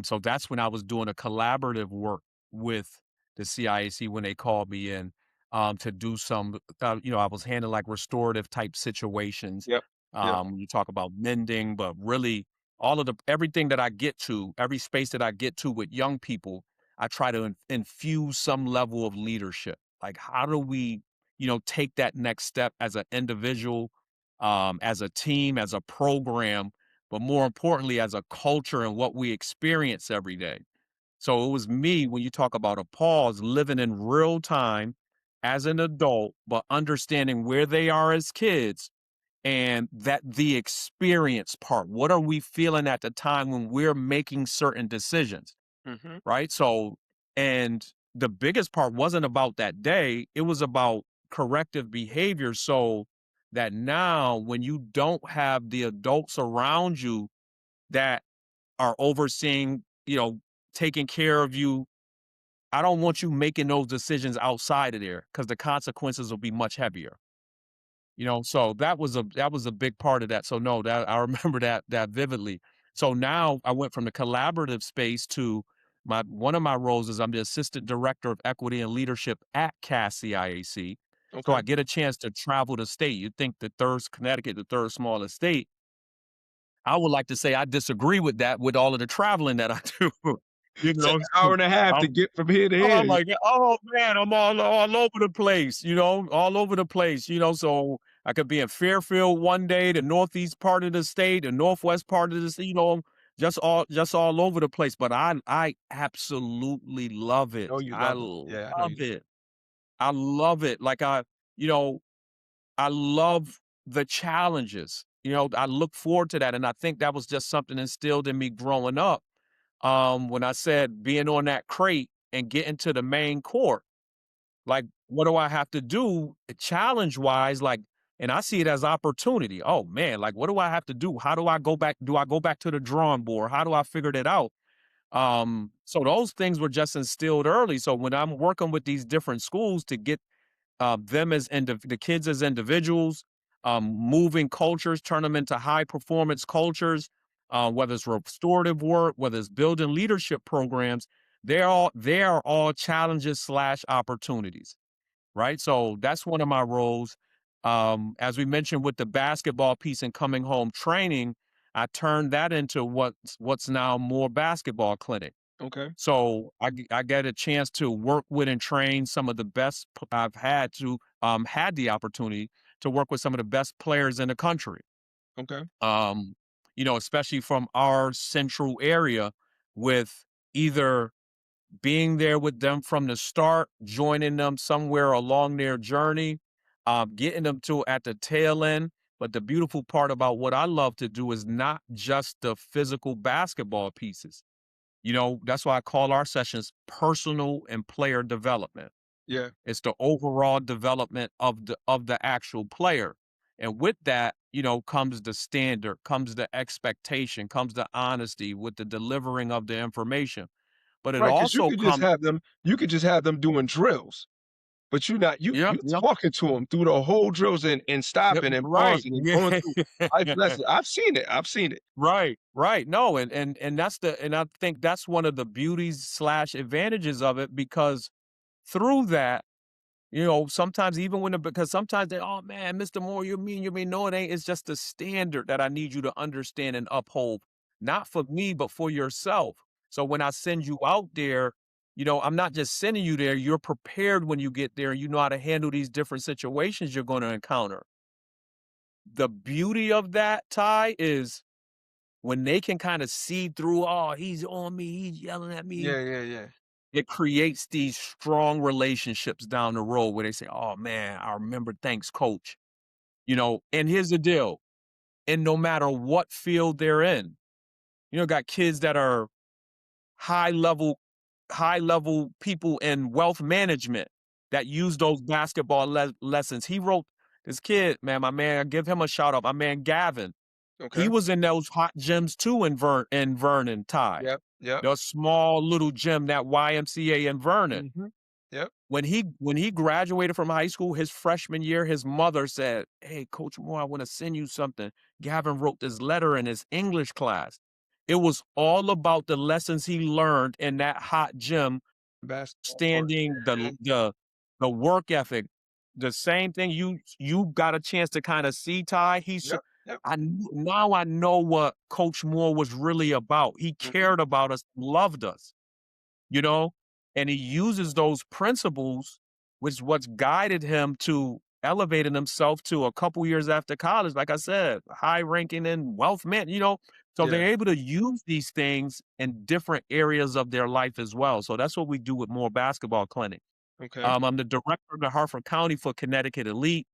So that's when I was doing a collaborative work with the CIAC when they called me in to do some. I was handling like restorative type situations. Yep, yep, You talk about mending, but really all of the everything that I get to, every space that I get to with young people, I try to infuse some level of leadership. Like, how do we take that next step as an individual, as a team, as a program, but more importantly, as a culture and what we experience every day. So it was me, when you talk about a pause, living in real time as an adult, but understanding where they are as kids and that the experience part. What are we feeling at the time when we're making certain decisions? mhm, Right? So, and the biggest part wasn't about that day, it was about corrective behavior. So that now, when you don't have the adults around you that are overseeing, taking care of you, I don't want you making those decisions outside of there because the consequences will be much heavier. So that was a big part of that. So no, that I remember that vividly. So now I went from the collaborative space to my one of my roles is I'm the assistant director of equity and leadership at CAS CIAC. So I okay. get a chance to travel the state. You think the third Connecticut, the third smallest state. I would like to say I disagree with that with all of the traveling that I do. You It's an know, hour and a half to get from here to Oh here. my god! Oh man, I'm all over the place, all over the place, so I could be in Fairfield one day, the northeast part of the state, the northwest part of the state, just all over the place. But I absolutely love I know it. you I love it. Yeah, I know love you it. I love it. Like you know, I love the challenges. I look forward to that, and I think that was just something instilled in me growing up. When I said being on that crate and getting to the main court, like, what do I have to do challenge wise? Like, and I see it as opportunity. Oh man, like, what do I have to do? How do I go back? Do I go back to the drawing board? How do I figure that out? So those things were just instilled early. So when I'm working with these different schools to get them as the kids as individuals, moving cultures, turn them into high performance cultures, whether it's restorative work, whether it's building leadership programs, they are all challenges slash opportunities, right? So that's one of my roles. As we mentioned with the basketball piece and coming home training, I turned that into what's now more basketball clinic. Okay. So I get a chance to work with and train some of the best I've had the opportunity to work with some of the best players in the country. Okay. Especially from our central area, with either being there with them from the start, joining them somewhere along their journey, getting them to at the tail end. But the beautiful part about what I love to do is not just the physical basketball pieces. That's why I call our sessions personal and player development. Yeah. It's the overall development of the actual player. And with that, comes the standard, comes the expectation, comes the honesty with the delivering of the information. But it Right. Because also comes. you could just have them doing drills, but you're not Yep, you yep, talking to them through the whole drills and yep, stopping and right. pausing and Yeah. going through life lessons. I've seen it. I've seen it. Right, right. No, and I think that's one of the beauties slash advantages of it, because through that, sometimes even because sometimes they, oh man, Mr. Moore, you mean, no, it ain't. It's just the standard that I need you to understand and uphold, not for me, but for yourself. So when I send you out there, I'm not just sending you there, you're prepared when you get there, you know how to handle these different situations you're going to encounter. The beauty of that, Ty, is when they can kind of see through, oh, he's on me, he's yelling at me, Yeah, yeah, yeah. it creates these strong relationships down the road where they say, "Oh man, I remember. Thanks, coach." And here's the deal: and no matter what field they're in, got kids that are high level, high level people in wealth management that use those basketball lessons. He wrote this kid, man, my man, I give him a shout out. My man Gavin, he Okay. was in those hot gyms too in Vernon, Ty. Yep. Yep. The small little gym, that YMCA in Vernon. Mhm. Yep. When he graduated from high school, his freshman year, his mother said, "Hey, Coach Moore, I want to send you something. Gavin wrote this letter in his English class." It was all about the lessons he learned in that hot gym, Basketball court. standing Yeah. the work ethic. The same thing you got a chance to kind of see, Ty. Yep. Yep. Now I know what Coach Moore was really about. He Mhm. cared about us, loved us, you know? And he uses those principles, which what's guided him to elevating himself to a couple years after college, like I said, high ranking in wealth man. So Yeah. they're able to use these things in different areas of their life as well. So that's what we do with more basketball clinic. Okay. I'm the director of the Hartford County for Connecticut Elite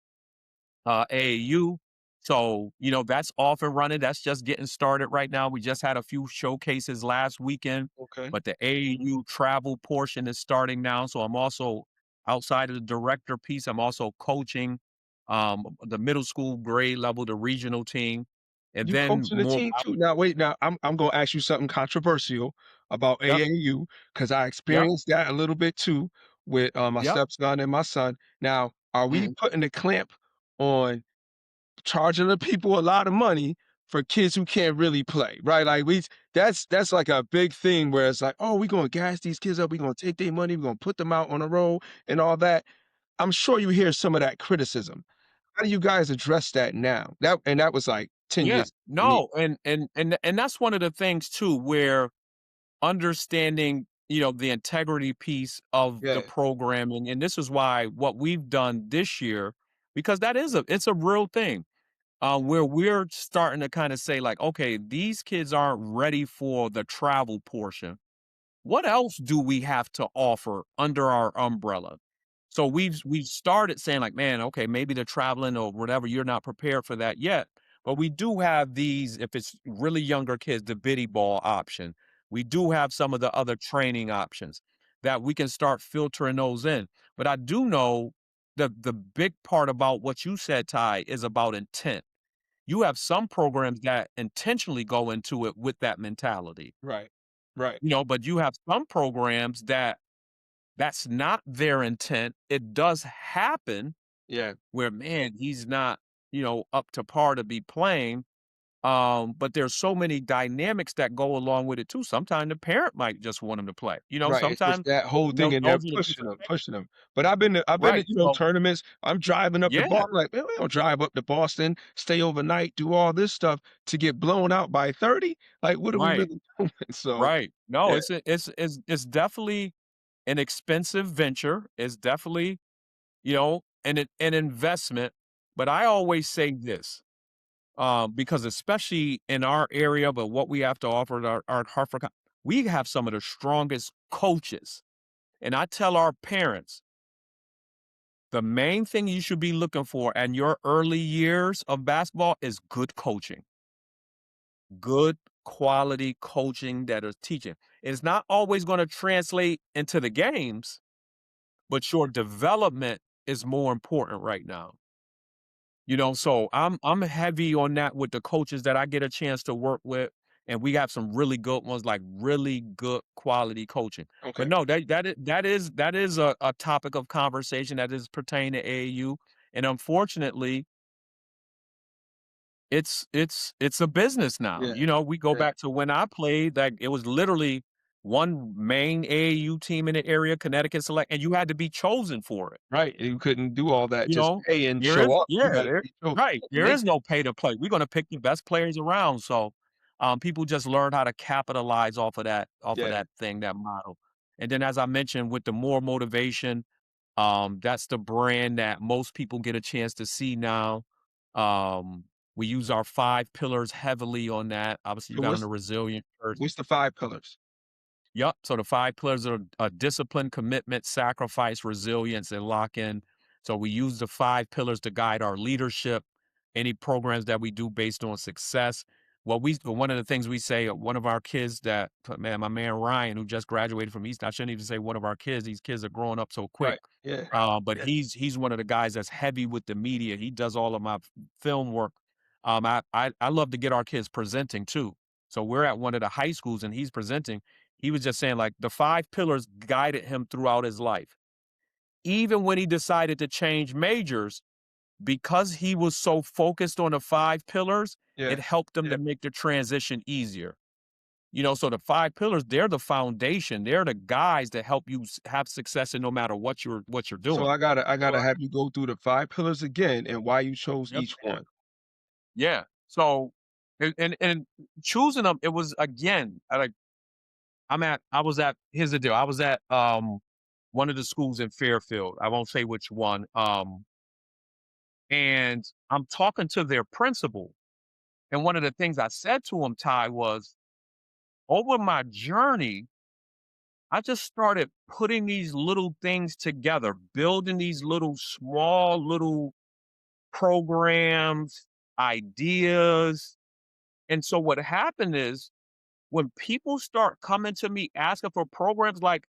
AAU. So, that's off and running. That's just getting started right now. We just had a few showcases last weekend, Okay. but the AAU travel portion is starting now. So I'm also outside of the director piece. I'm also coaching the middle school grade level, the regional team, and You then coaching the more. team too. Now wait, now I'm gonna ask you something controversial about Yep, AAU because I yep, experienced that a little bit too with my yep. stepson and my son. Now, are we Mhm. putting the clamp on charging the people a lot of money for kids who can't really play, right? Like that's like a big thing where it's like, oh, we're gonna gas these kids up, we're gonna take their money, we're gonna put them out on the road and all that. I'm sure you hear some of that criticism. How do you guys address that now? That was like 10 Yeah, years for me. no, and that's one of the things too, where understanding, the integrity piece of the Yeah. programming, and this is why what we've done this year, because it's a real thing, where we're starting to kind of say like, okay, these kids aren't ready for the travel portion. What else do we have to offer under our umbrella? So we've started saying like, man, okay, maybe the traveling or whatever, you're not prepared for that yet. But we do have these, if it's really younger kids, the biddy ball option. We do have some of the other training options that we can start filtering those in. But I do know the big part about what you said, Ty, is about intent. You have some programs that intentionally go into it with that mentality, Right. Right. but you have some programs that that's not their intent. It does happen Yeah. where, man, he's not, up to par to be playing. But there's so many dynamics that go along with it too. Sometimes the parent might just want him to play. Right, it's just Sometimes that whole thing in there those are the pushing different them, things. pushing them. But I've been to, Right. So tournaments. I'm driving up to yeah, Boston, like, "Man, we don't drive up to Boston, stay overnight, do all this stuff to get blown out by 30? Like, what are we right, really doing?" So, right. No, yeah, it's definitely an expensive venture. It's definitely, an investment. But I always say this, because especially in our area, but what we have to offer at our Hartford, we have some of the strongest coaches. And I tell our parents, the main thing you should be looking for in your early years of basketball is good coaching, good quality coaching that is teaching. It's not always going to translate into the games, but your development is more important right now. So I'm heavy on that with the coaches that I get a chance to work with, and we have some really good ones, like really good quality coaching. But okay, no, that is a topic of conversation that is pertaining to AAU, and unfortunately, it's a business now. yeah, We go yeah, back to when I played, like it was literally one main AAU team in the area, Connecticut Select, and you had to be chosen for it. right, you couldn't do all that, You just know, pay and there show is up, you yeah, gotta there be show right, there make is no pay to play. We're gonna pick the best players around, so, people just learn how to capitalize off of yeah, that thing, that model. And then as I mentioned with the more motivation, that's the brand that most people get a chance to see now. Um, we use our 5 pillars heavily on that. Obviously, you so got on the resilient first. what's the 5 pillars? Yep. So the 5 pillars are discipline, commitment, sacrifice, resilience, and lock in. So we use the 5 pillars to guide our leadership, any programs that we do based on success. One of the things we say, one of our kids man, my man Ryan, who just graduated from East, I shouldn't even say one of our kids. These kids are growing up so quick. Right, yeah, But yeah, he's one of the guys that's heavy with the media. He does all of my film work. I love to get our kids presenting too. So we're at one of the high schools and he's presenting. He was just saying, like, the 5 pillars guided him throughout his life. Even when he decided to change majors, because he was so focused on the 5 pillars, it yeah. helped him to make the transition easier. So the 5 pillars, they're the foundation. They're the guys that help you have success in no matter what you're So doing. I gotta have you go through the 5 pillars again and why you chose Yep. each one. Yeah. So and choosing them, it was again, I was at here's the deal. I was at one of the schools in Fairfield. I won't say which one. And I'm talking to their principal. And one of the things I said to him, Ty, was over my journey, I just started putting these little things together, building these little small little programs, ideas. And so what happened is when people start coming to me asking for programs, like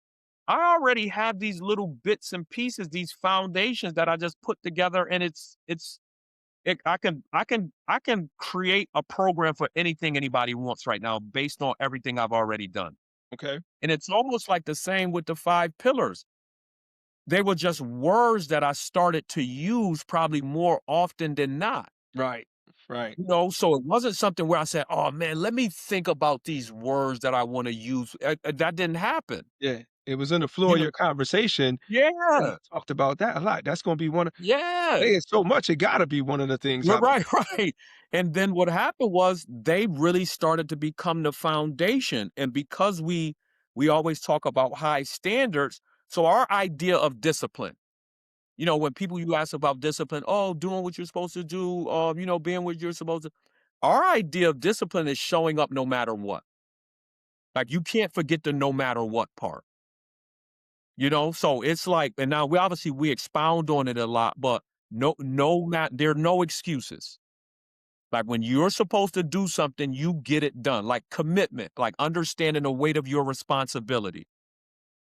I already have these little bits and pieces, these foundations that I just put together, and I can create a program for anything anybody wants right now based on everything I've already done. Okay. And it's almost like the same with the 5 pillars. They were just words that I started to use probably more often than not. Right, right. So it wasn't something where I said, "Oh man, let me think about these words that I want to use." That didn't happen. Yeah, it was in the flow You of know, your conversation, and you yeah, talked about that a lot. That's gonna be one of yeah. saying so much, it gotta be one of the things You're I right, right. And then what happened was they really started to become the foundation. And because we always talk about high standards, so our idea of discipline, when people you ask about discipline, oh, doing what you're supposed to do, being what you're supposed to. Our idea of discipline is showing up no matter what. Like you can't forget the no matter what part. So it's like, and now we expound on it a lot, but there are no excuses. Like when you're supposed to do something, you get it done. Like commitment, like understanding the weight of your responsibility.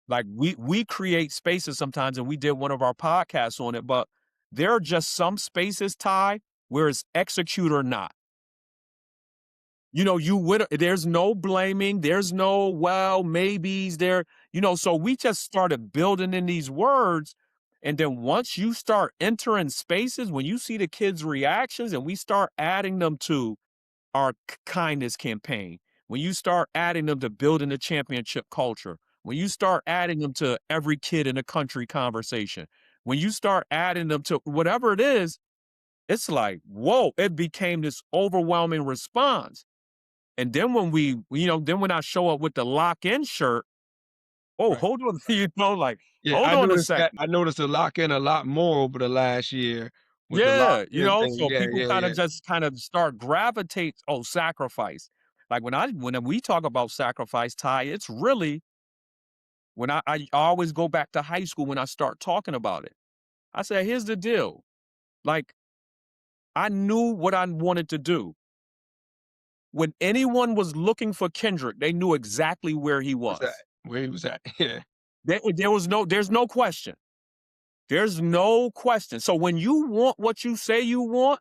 Like we create spaces sometimes, and we did one of our podcasts on it, but there are just some spaces, Ty, where it's execute or not. You know, you would there's no blaming, there's no well, maybes there, so we just started building in these words. And then once you start entering spaces, when you see the kids' reactions and we start adding them to our kindness campaign, when you start adding them to building the championship culture, when you start adding them to every kid in the country conversation, when you start adding them to whatever it is, it's like, whoa, it became this overwhelming response. And then then when I show up with the lock-in shirt, oh, Right. hold on, like, Yeah, hold I on a noticed that. second. I noticed the lock in a lot more over the last year with the lock Yeah, in thing. so Yeah, people yeah, kind of yeah. just kind of start gravitate, oh, sacrifice. Like when we talk about sacrifice, Ty, it's really when I always go back to high school when I start talking about it. I say, here's the deal. Like, I knew what I wanted to do. When anyone was looking for Kendrick, they knew exactly where he Was that was. where he was at? Yeah. There's no question. There's no question. So when you want what you say you want,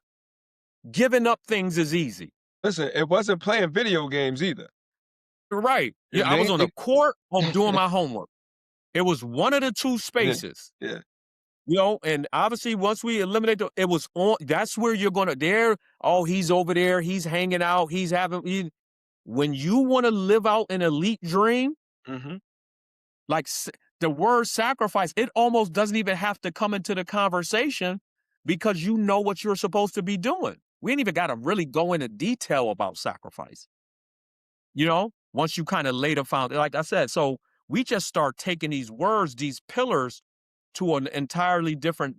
giving up things is easy. Listen, it wasn't playing video games either. You're right. Yeah, It I was ain't on a court or doing my homework. It was one of the two yeah, spaces. yeah. And obviously once we eliminate it was on, that's where you're gonna there. Oh, he's over there, he's hanging out, when you want to live out an elite dream, Mhm. like the word sacrifice, it almost doesn't even have to come into the conversation because you know what you're supposed to be doing. We ain't even got to really go into detail about sacrifice, once you kind of lay the foundation, like I said. So we just start taking these words, these pillars to an entirely different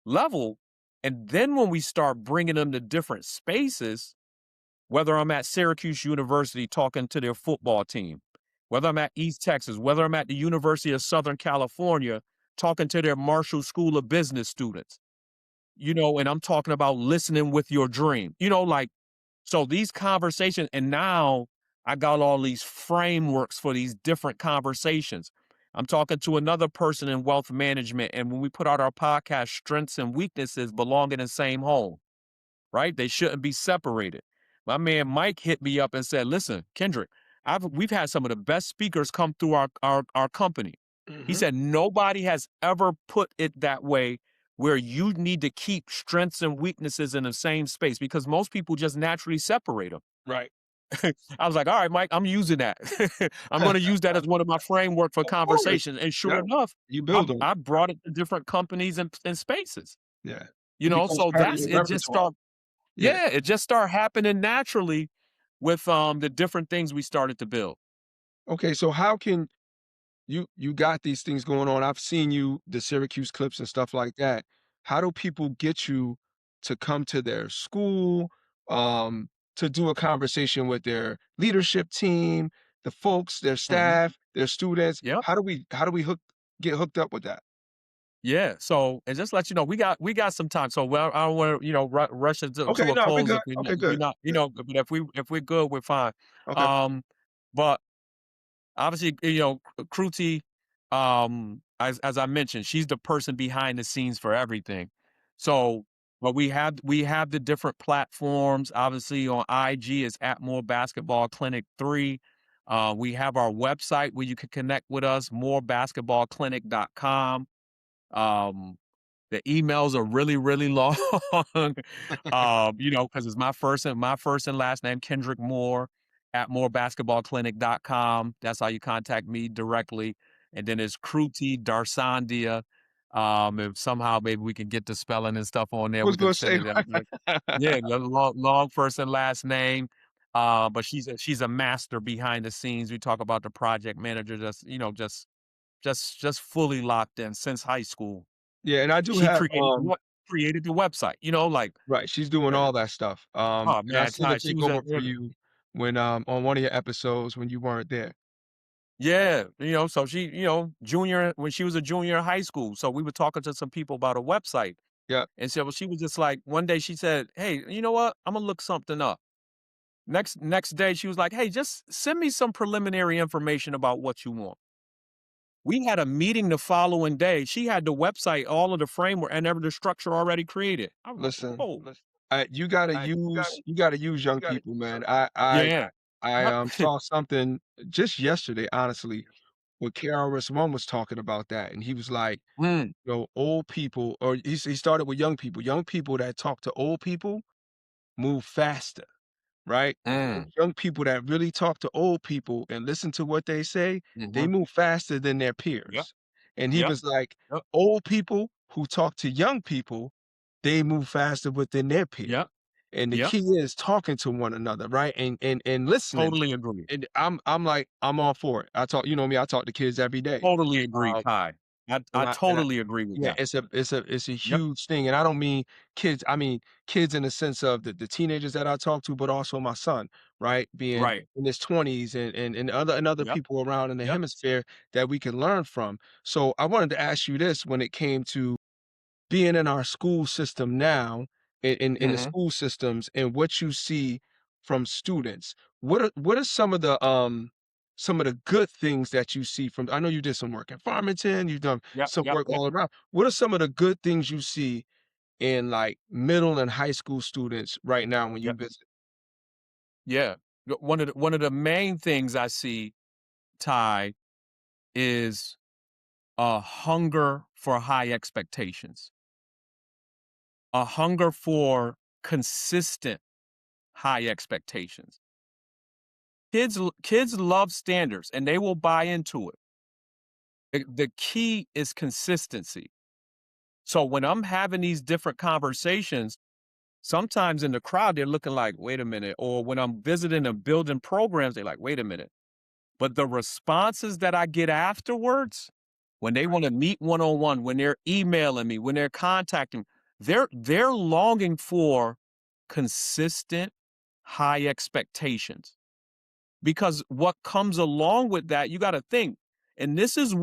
level. And then when we start bringing them to different spaces, whether I'm at Syracuse University talking to their football team, whether I'm at East Texas, whether I'm at the University of Southern California talking to their Marshall School of Business students, and I'm talking about listening with your dream, like, so these conversations, and now I got all these frameworks for these different conversations. I'm talking to another person in wealth management, and when we put out our podcast, Strengths and Weaknesses Belong in the Same Home, right? They shouldn't be separated. My man Mike hit me up and said, "Listen, Kendrick, we've had some of the best speakers come through our company." He Mhm. said, "Nobody has ever put it that way where you need to keep strengths and weaknesses in the same space because most people just naturally separate them." Right. I was like, "All right, Mike, I'm using that. I'm going to use that as one of my framework for Of course. conversation." And sure Yeah. enough, You I, build on it. I brought it to different companies and spaces. Yeah. It becomes So part of that's your it. Just repertoire. start Yeah. Yeah, it just started happening naturally with, the different things we started to build. Okay, so how can you got these things going on. I've seen you the Syracuse clips and stuff like that. How do people get you to come to their school, to do a conversation with their leadership team, the folks, their Mhm. staff, their students? Yep. How do we get hooked up with that? Yeah, so and just let you know, we got some time, so, well, I don't wanna, rush it to Okay, a no, we close good. if we're not Okay, if we're good. not Good. but if we're good, we're fine. Okay. Um, but obviously, Kruti, as I mentioned, she's the person behind the scenes for everything. So, but we have the different platforms. Obviously, on IG is at More Basketball Clinic 3. We have our website where you can connect with us, morebasketballclinic.com. Um, the emails are really, really long, because it's my first and last name, Kendrick Moore at morebasketballclinic.com. That's how you contact me directly. And then it's Kruti Darsandia. If somehow maybe we can get the spelling and stuff on there, Was we can gonna send say it. Yeah, long first and last name. But she's a master behind the scenes. We talk about the project manager, just fully locked in since high school. Yeah, and I do She have created the website, like, right, she's doing eh, all that stuff. oh, And I man, seen her Ty, she take was over for you when on one of your episodes when you weren't there. yeah, so she, junior when she was a junior in high school, so we were talking to some people about a website, Yeah. And so she was just like, one day she said, "Hey, you know what? I'm gonna look something up." Next day, she was like, "Hey, just send me some preliminary information about what you want." We had a meeting the following day. She had the website, all of the framework, and the structure already created. I was like, Listen, "Whoa, you gotta use young people, man. yeah, yep, Saw something just yesterday, honestly, where KRS-One was talking about that, and he was like, mm, old people, or he started with young people. Young people that talk to old people move faster. Right? Those mm, young people that really talk to old people and listen to what they say, they mhm, move faster than their yep, peers. And he yep, was like, yep, old people who talk to young people, they move faster within their peers. yep, And the yep." key is talking to one another, right? And listening. Totally agree. And I'm like, I'm all for it. I talk, you know me, I talk to kids every day. Totally agree, Um, Ty. and I I totally agree with yeah, that. it's a Yep. huge thing, and I don't mean kids, I mean kids in the sense of the teenagers that I talk to, but also my son, right? Being Right. in his 20s and other Yep. people around in the Yep. hemisphere that we can learn from. So I wanted to ask you this when it came to being in our school system now, in the Mhm. school systems and what you see from students, what are some of the good things that you see from I know you did some work in Farmington, you've done Yep. some Yep. work Yep. all around. What are some of the good things you see in like middle and high school students right now when you Yep. visit? Yeah. One of the main things I see, Ty, is a hunger for high expectations, a hunger for consistent high expectations. Kids love standards and they will buy into it. The key is consistency. So when I'm having these different conversations, sometimes in the crowd, they're looking like, wait a minute. Or when I'm visiting and building programs, they're like, wait a minute. But the responses that I get afterwards, when they want to meet one on one, when they're emailing me, when they're contacting, they're longing for consistent high expectations. Because what comes along with that, you got to think, and this is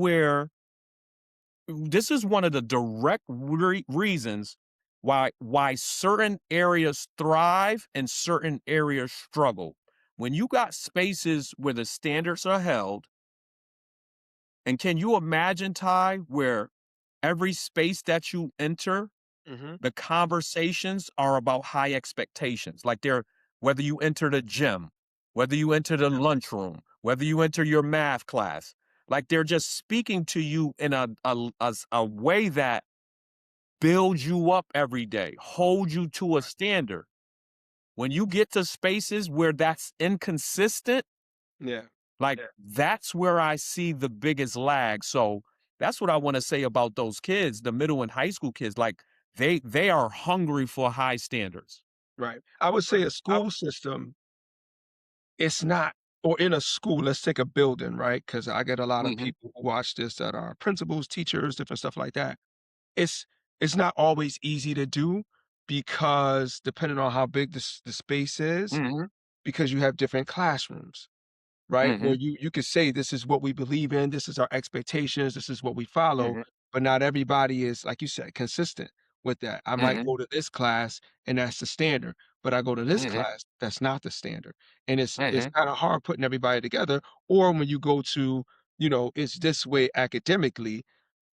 one of the direct reasons why certain areas thrive and certain areas struggle. When you got spaces where the standards are held, and can you imagine, Ty, where every space that you enter, Mhm. the conversations are about high expectations. Like they're whether you enter the gym, whether you enter the Yeah. lunchroom, whether you enter your math class, like they're just speaking to you in a way that builds you up every day, hold you to a standard. When you get to spaces where that's inconsistent, Yeah. like that's where I see the biggest lag. So that's what I want to say about those kids, the middle and high school kids. Like they are hungry for high standards. Right. I would say a school system, it's not or in a school, let's take a building, right? Because I get a lot of Mhm, people who watch this that are principals, teachers, different stuff like that. It's it's not always easy to do because depending on how big the space is, mhm, because you have different classrooms. Right? Where mhm, you could say, "This is what we believe in, this is our expectations, this is what we follow," mhm, but not everybody is, like you said, consistent with that. I might mhm, go to this class, and that's the standard, but I go to this mhm, class, that's not the standard, and it's mhm. kinda hard putting everybody together, or when you go to, it's this way academically,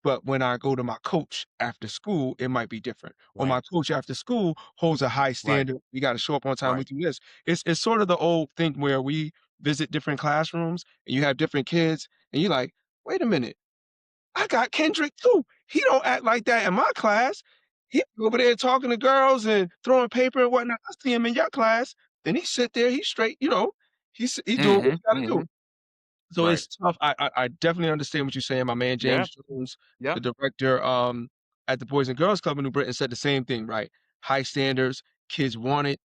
but when I go to my coach after school, it might be different. Or my Right, coach after school holds a high right, standard. We gotta show up on time, we right. do this. It's sort of the old thing where we visit different classrooms and you have different kids, and you're like, "Wait a minute, I got Kendrick too. He don't act like that in my class. He over there talking to girls and throwing paper and whatnot. I see him in your class. Then he sit there, he's straight, he doing what Mhm, he gotta do." mhm. So Right. it's tough. I definitely understand what you're saying. My man Yeah, James Jones, yeah. the director, at the Boys and Girls Club in New Britain said the same thing, right? High standards, kids want it,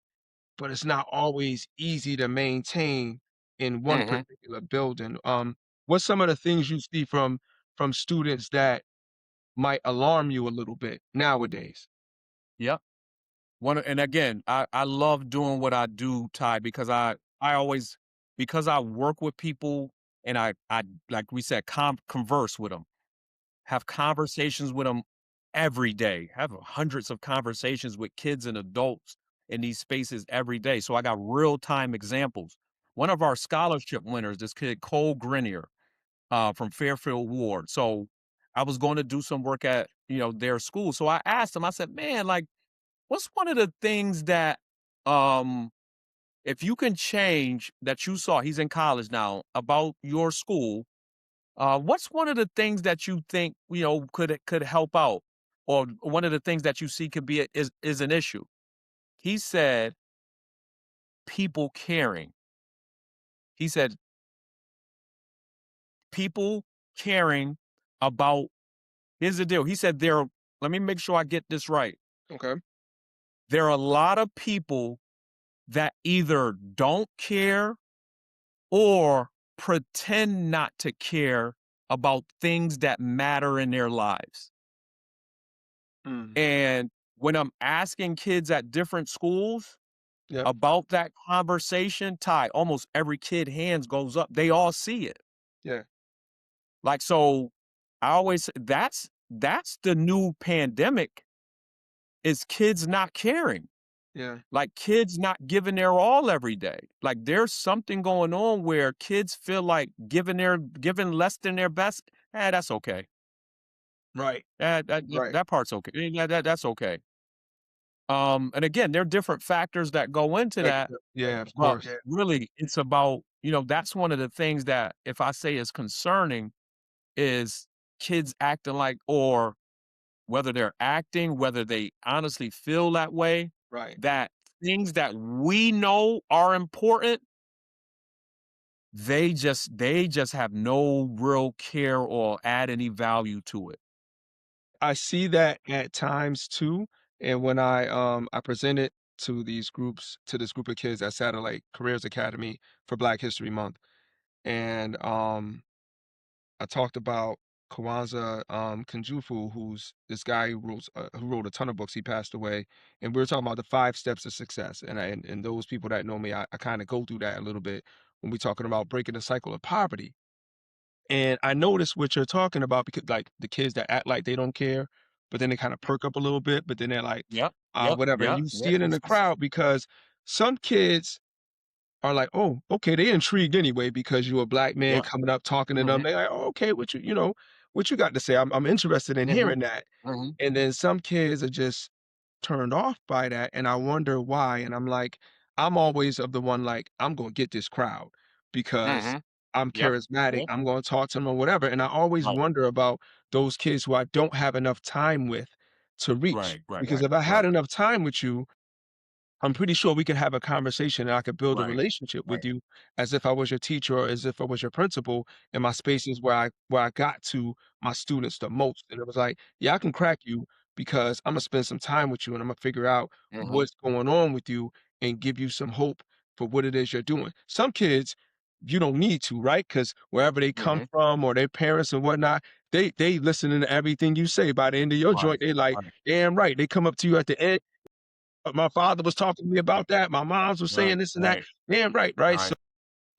but it's not always easy to maintain in one Mhm. particular building. What's some of the things you see from students that might alarm you a little bit nowadays? Yep. And again, I love doing what I do, Ty, because I always because I work with people and I like we said, converse with them, have conversations with them every day. I have hundreds of conversations with kids and adults in these spaces every day. So I got real time examples. One of our scholarship winners, this kid Cole Grenier, from Fairfield Ward. So I was going to do some work at their school. So I asked him. I said, "Man, like, what's one of the things that um if you can change that you saw?" He's in college now, about your school. What's one of the things that you think could help out, or one of the things that you see could be is an issue? He said, "People caring." He said, "People caring about." Here's the deal. He said, "There." Let me make sure I get this right. Okay. There are a lot of people that either don't care or pretend not to care about things that matter in their lives. Mm. And when I'm asking kids at different schools Yep. about that conversation, Ty, almost every kid hands goes up. They all see it. Yeah. Like, so I always say that's the new pandemic, is kids not caring. Yeah. Like, kids not giving their all every day. Like, there's something going on where kids feel like giving less than their best. That's okay. Right. Right. That part's okay. That's okay. And again, there are different factors that go into Like, that, yeah, of but course. really it's about, that's one of the things that, if I say is concerning, is kids acting like, or whether they're acting, whether they honestly feel that way, Right. that things that we know are important, they just have no real care or add any value to it. I see that at times too, and when I presented to this group of kids at Satellite Careers Academy for Black History Month, and I talked about Kwanzaa Kunjufu, who's this guy who wrote a ton of books. He passed away, and we were talking about the 5 steps of success. And those people that know me, I kind of go through that a little bit when we're talking about breaking the cycle of poverty. And I noticed what you're talking about because, like, the kids that act like they don't care, but then they kinda perk up a little bit, but then they're like, Yep, yep, whatever, and yep, you see yep. it in the crowd because some kids are like, "Oh, okay," they intrigued anyway because you're a black man Yep. coming up talking to them. Mhm, They're like, "Oh, okay, what you got to say? I'm interested in mhm, hearing that." mhm, And then some kids are just turned off by that, and I wonder why, and I'm like, I'm always of the one like, "I'm gonna get this crowd because mhm. I'm Yep, charismatic, yep. I'm gonna talk to them or whatever," and I always Right, wonder about those kids who I don't have enough time with to reach, right, right, because right, if I had right, enough time with you, I'm pretty sure we could have a conversation and I could build a right, relationship right. with you as if I was your teacher or as if I was your principal in my spaces where I got to my students the most. And it was like, yeah, I can crack you because I'm gonna spend some time with you and I'm gonna figure out Mhm, what's going on with you and give you some hope for what it is you're doing. Some kids, you don't need to, right? Because wherever they come mhm. from or their parents and whatnot, they listening to everything you say. By the end of your Right, joint, they like, right, damn right. They come up to you at the end. My father was talking to me about that. My moms was saying right, this and that. right, Damn right, right? So, right.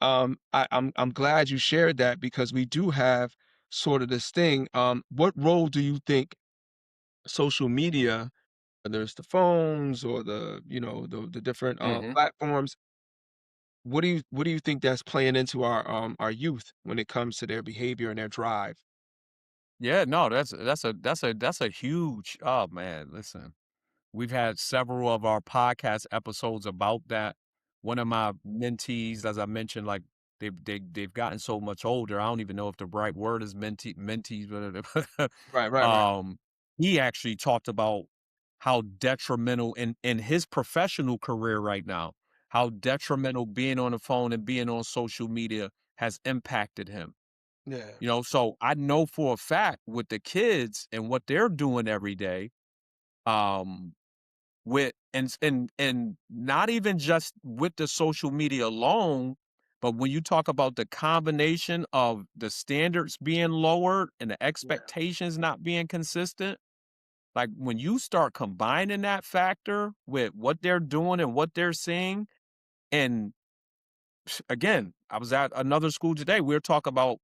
I'm glad you shared that because we do have sort of this thing. What role do you think social media, whether it's the phones or the different Mhm. platforms, what do you think that's playing into our youth when it comes to their behavior and their drive? Yeah, no, that's a huge, oh, man, listen. We've had several of our podcast episodes about that. One of my mentees, as I mentioned, like, they've gotten so much older. I don't even know if the right word is mentees, but Right, right, right. he actually talked about how detrimental in his professional career right now, how detrimental being on the phone and being on social media has impacted him. Yeah, So I know for a fact with the kids and what they're doing every day, um, and not even just with the social media alone, but when you talk about the combination of the standards being lowered and the yeah, expectations not being consistent, like, when you start combining that factor with what they're doing and what they're seeing, and again, I was at another school today. We were talking about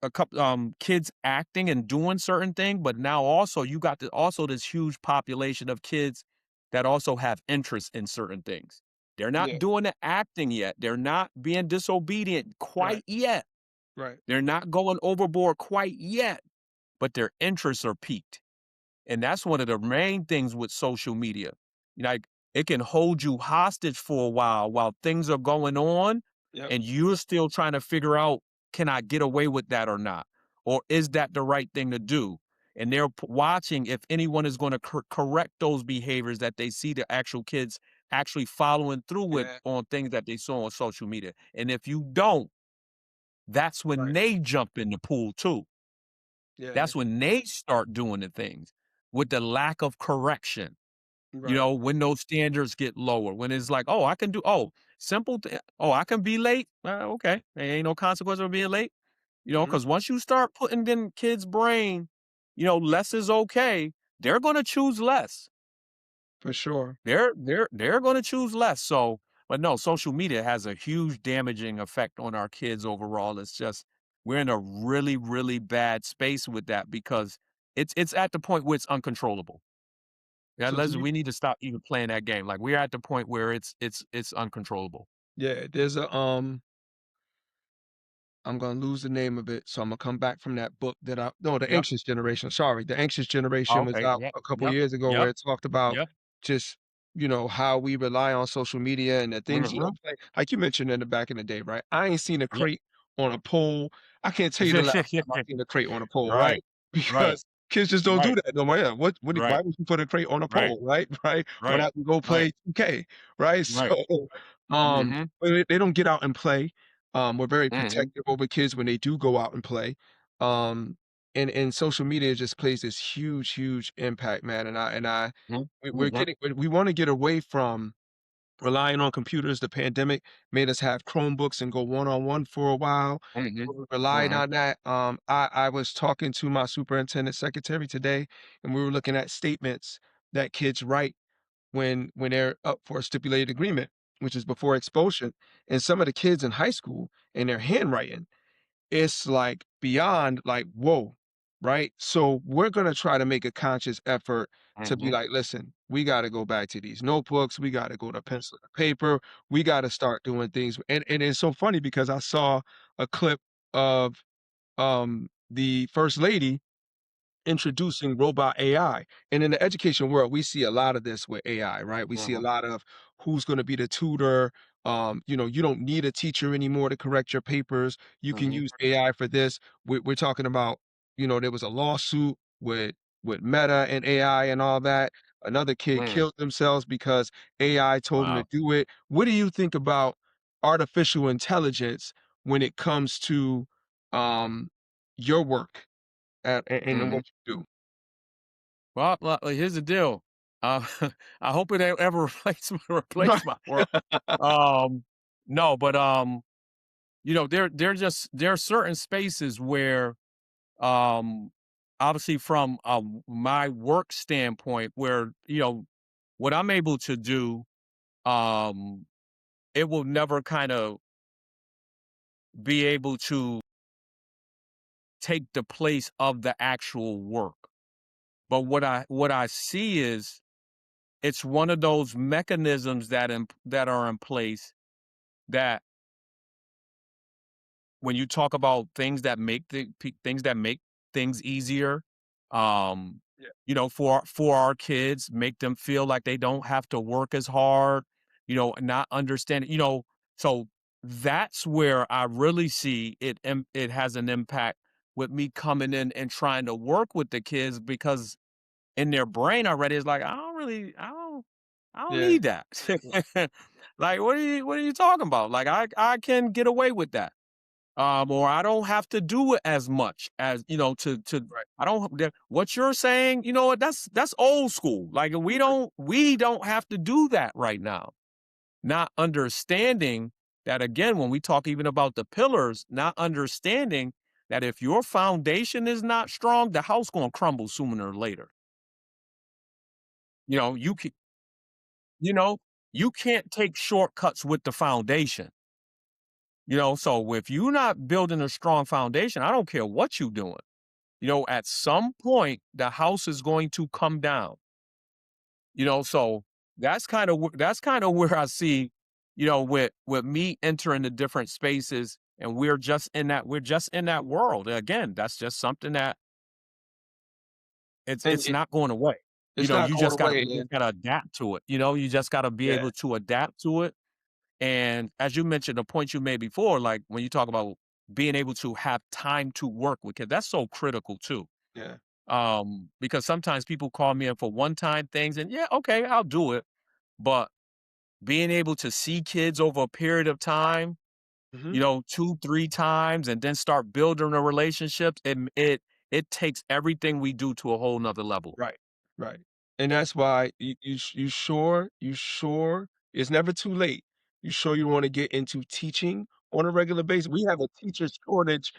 a couple kids acting and doing certain thing, but now also you got also this huge population of kids that also have interest in certain things. They're Yeah. not doing the acting yet. They're not being disobedient Right. quite yet. Right. They're not going overboard quite yet, but their interests are peaked. And that's one of the main things with social media. Like, it can hold you hostage for a while things are going on, Yep. and you're still trying to figure out, can I get away with that or not? Or is that the right thing to do? And they're watching if anyone is going to correct those behaviors that they see the actual kids actually following through with Yeah. on things that they saw on social media. And if you don't, that's when Right. they jump in the pool too. Yeah. That's when they start doing the things with the lack of correction. Right. When those standards get lower, when it's like, "Oh, I can do simple thing. Oh, I can be late. Okay. There ain't no consequence for being late." Mhm. Because once you start putting in kids' brain, less is okay, they're gonna choose less. For sure. They're gonna choose less. So, but no, social media has a huge damaging effect on our kids overall. It's just we're in a really, really bad space with that because it's at the point where it's uncontrollable. Yeah, So do you we need to stop even playing that game. Like we're at the point where it's uncontrollable. yeah, there's a, I'm gonna lose the name of it, so I'm gonna come back from that book that I no, The Yep. Anxious Generation, sorry. The Anxious Generation was Okay. out Yep. a couple Yep. years ago where Yep. it talked about Yep. just, how we rely on social media and the things you Mhm. don't play like you mentioned in the back in the day, right? I ain't seen a Yep. crate on a pole. I can't tell you the last time I seen a crate on a pole, right? Right. Right. Because kids just don't do Right. that no more. Yeah, why Right. would you put a crate on a Right. pole, right? Right? When Right. I can go Right. play 2K, right? Right. So, Mhm. but they don't get out and play. We're very Mhm. protective over kids when they do go out and play. Um, and social media just plays this huge, huge impact, man. Mhm. We're Mhm. getting we want to get away from relying on computers. The pandemic made us have Chromebooks and go one-on-one for a while. Mhm. We relied Mhm. on that. I was talking to my superintendent secretary today, and we were looking at statements that kids write when they're up for a stipulated agreement, which is before expulsion. And some of the kids in high school and their handwriting, it's like beyond like, whoa, right? So we're gonna try to make a conscious effort to be Mhm. like, listen, we gotta go back to these notebooks, we gotta go to pencil and paper, we gotta start doing things. And it's so funny because I saw a clip of the first lady introducing robot AI. And in the education world, we see a lot of this with AI, right? We see a Mhm. lot of who's going to be the tutor. You don't need a teacher anymore to correct your papers. You can Mhm. use AI for this. We're talking about, there was a lawsuit with Meta and AI and all that. Another kid Mm. killed themselves because AI told him to Wow. do it. What do you think about artificial intelligence when it comes to um, your work? And Mhm. what you do. Well, here's the deal. Uh, I hope it don't ever Right. replace my work. Um, no, but there are certain spaces where um obviously from my work standpoint where what I'm able to do, um it will never kind of be able to take the place of the actual work. But what I see is it's one of those mechanisms that are in place that when you talk about things that make things that make things easier, um, Yeah, for our kids, make them feel like they don't have to work as hard, not understand, so that's where I really see it. It has an impact with me coming in and trying to work with the kids because in their brain already is like, I don't yeah, need that. yeah, Like, what are you talking about? Like, I can get away with that. Or I don't have to do it as much as, right. I don't, what you're saying, you know what, that's old school. Like, we don't have to do that right now. Not understanding that, again, when we talk even about the pillars, not understanding that if your foundation is not strong, the house going to crumble sooner or later. You know, you can, you know, you can't take shortcuts with the foundation. So if you're not building a strong foundation, I don't care what you're doing. At some point, the house is going to come down. So that's kind of where I see, with me entering the different spaces, and we're just in that world. Again, that's just something that it's And it's not going away. it's not You going just gotta away, you just and gotta adapt to it. You just gotta be yeah, able to adapt to it. And as you mentioned, the point you made before, like when you talk about being able to have time to work with kids, that's so critical too. yeah. Because sometimes people call me in for one-time things, and yeah, okay, I'll do it. But being able to see kids over a period of time, Mhm. 2, 3 times, and then start building a relationship, it takes everything we do to a whole nother level. Right, right. And that's why you sure it's never too late. You sure you wanna get into teaching on a regular basis? We have a teacher shortage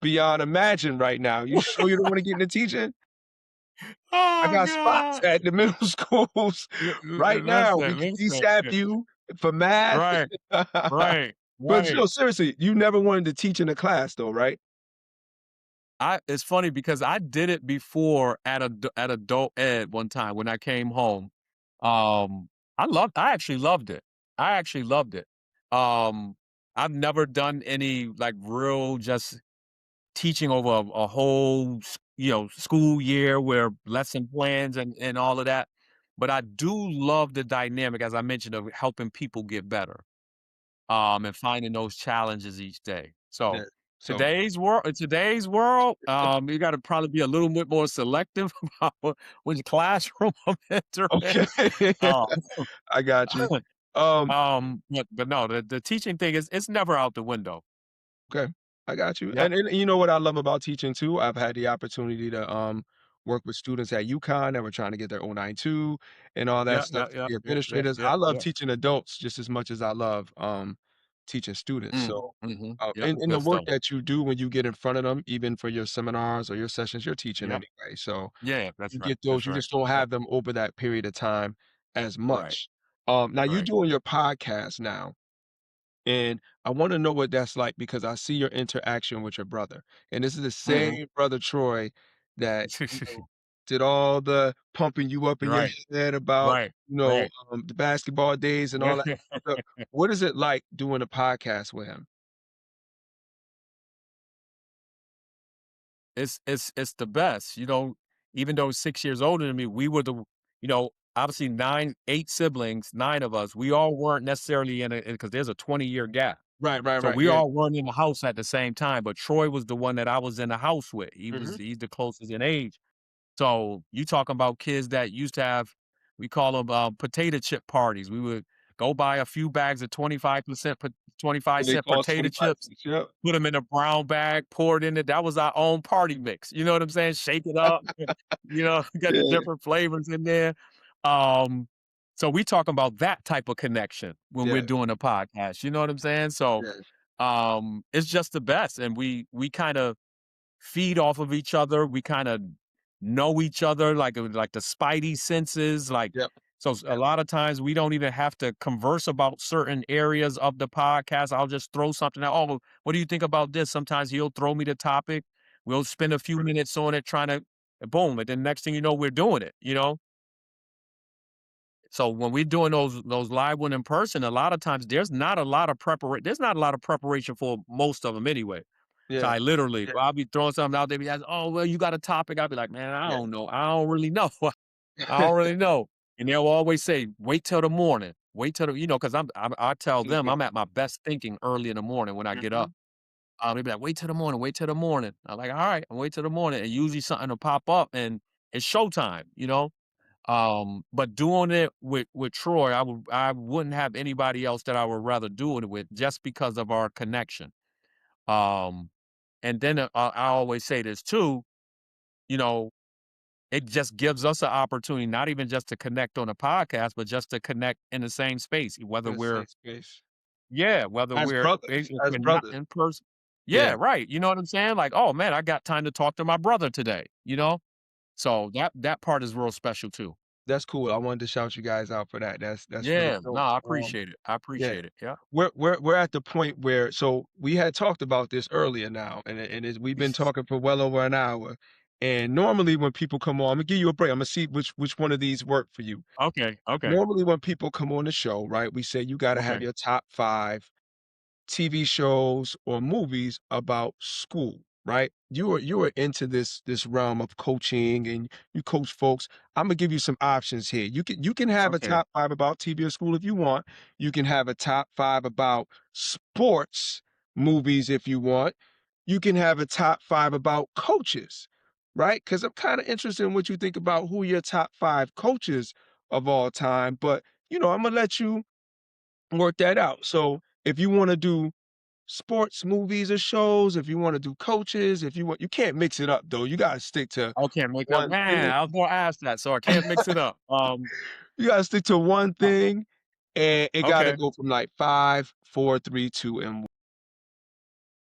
beyond imagine right now. You sure you don't wanna get into teaching? I Oh got spots god. at the middle schools right now. We Listen, can listen. DSAP you for math. Right, right, But, right. seriously, you never wanted to teach in a class though, right? It's funny because I did it before at adult ed one time when I came home. I actually loved it. I actually loved it. Um, I've never done any like real just teaching over a whole school year where lesson plans and all of that. But I do love the dynamic, as I mentioned, of helping people get better. And finding those challenges each day. So Yeah. So today's world, you got to probably be a little bit more selective about which classroom I'm okay. entering. Um, I got you. Um but no, the teaching thing is it's never out the window. Okay, I got you. Yep. And you know what I love about teaching too? I've had the opportunity to work with students at UConn that were trying to get their 092 and all that Yeah. stuff Yeah. to Yeah. be Yeah. Yeah. administrators. Yeah. I love Yeah. teaching adults just as much as I love teaching students. So Yep. and the Good work stuff. that you do when you get in front of them, even for your seminars or your sessions, you're teaching Yep. anyway. So Yeah. That's you right. get those, That's you right. just don't Yep. have them over that period of time as Right. much. Now you Right. doing your podcast now. And I wanna know what that's like because I see your interaction with your brother, and this is the hmm same brother Troy that, did all the pumping you up in your right. head about, Right. Right. the basketball days and all that stuff. What is it like doing a podcast with him? It's the best, even though he's 6 years older than me, we were obviously 9, 8 siblings, 9 of us, we all weren't necessarily in it because there's a 20-year gap. Right, right, So right, we yeah. all weren't in the house at the same time, but Troy was the one that I was in the house with. Mhm. He's the closest in age. So you talking about kids that used to have, we call them potato chip parties. We would go buy a few bags of 25% 25 And they cent cost potato 25 chips, cents, yep. put them in a brown bag, pour it in it. That was our own party mix. You know what I'm saying? Shake it up. Got the Yeah, different flavors in there. Um, so we talking about that type of connection when we're yeah, doing a podcast. You know what I'm saying? So yeah, it's just the best. And we kind of feed off of each other. We kind of know each other like the spidey senses. yep, So a lot of times we don't even have to converse about certain areas of the podcast. I'll just throw something out. Oh, what do you think about this? Sometimes he'll throw me the topic. We'll spend a few minutes on it trying to boom. And then next thing you know, we're doing it. So when we're doing those live one in person, a lot of times there's not a lot of preparation for most of them anyway. So yeah, I literally, I'll be throwing something out there, be like, "Oh, well, you got a topic?" I'll be like, "Man, I yeah. don't know. I don't really know. I don't really know." And they'll always say, "Wait till the morning. Wait till the," because I tell them Mhm, I'm at my best thinking early in the morning when I get up. mhm. They be like, "Wait till the morning. Wait till the morning." I'm like, "All right, I'll wait till the morning." And usually something will pop up, and it's showtime. But doing it with Troy, I wouldn't have anybody else that I would rather do it with just because of our connection. Um, and then I always say this too, you know, it just gives us an opportunity, not even just to connect on a podcast, but just to connect in the same space, whether In the same we're, space. yeah, whether As we're, brothers, if as we're not brothers. in person. Yeah, Yeah, right. You know what I'm saying? Like, oh man, I got time to talk to my brother today. So that part is real special too. That's cool. I wanted to shout you guys out for that. That's really Yeah, no, dope. I appreciate it. I Yeah. appreciate it. Yeah. We're at the point where so we had talked about this earlier now, we've been talking for well over an hour. And normally when people come on, I'm gonna give you a break. I'm gonna see which one of these work for you. Okay. Okay. Normally when people come on the show, right, we say you gotta have Okay. your top five TV shows or movies about school, right? You are into this realm of coaching and you coach folks. I'm gonna give you some options here. You can have a Okay. top five about TV or school if you want. You can have a top five about sports movies if you want. You can have a top five about coaches, right? Because I'm kind of interested in what you think about who your top five coaches of all time. But I'm gonna let you work that out. So if you want to do sports movies or shows, if you wanna do coaches, if you can't mix it up though, you gotta stick to Okay. Make up. one Man, thing. I was gonna ask that, so I can't mix it up. You gotta stick to one Uh, thing, and it gotta okay. go from, like, 5, 4, 3, 2, and 1.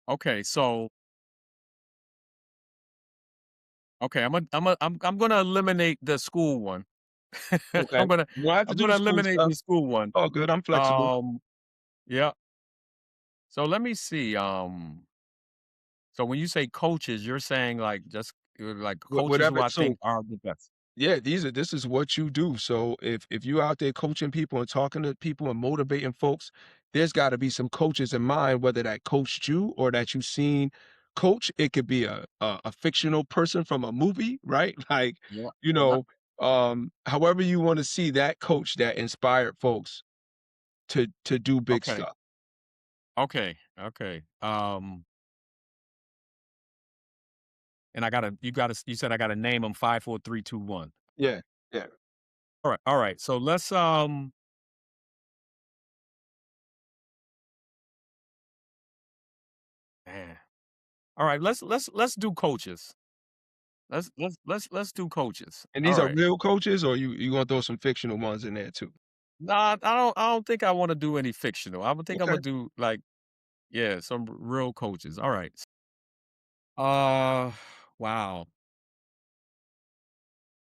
Okay. So, okay, I'm gonna eliminate the school one. Okay. I'm gonna You don't have to I'm do the gonna school eliminate stuff. the school one. All good, I'm flexible. Um, yeah. So let me see. So when you say coaches, you're saying like just like coaches who Whatever I so think are the best. yeah, this is what you do. So if you out there coaching people and talking to people and motivating folks, there's got to be some coaches in mind, whether that coached you or that you've seen coach. It could be a fictional person from a movie, right? Like, Yeah. you Yeah. know, however you want to see that coach that inspired folks to do big Okay. stuff. Okay. Okay. And you said I gotta name them 5, 4, 3, 2, 1. Yeah, yeah. All right. All right. So man. All right, let's do coaches. Let's do coaches. And All these are right. real coaches, or you gonna throw some fictional ones in there too? Nah, I don't think I want to do any fictional. I would think I'm Okay. gonna do like, yeah, some real coaches. All right. Wow.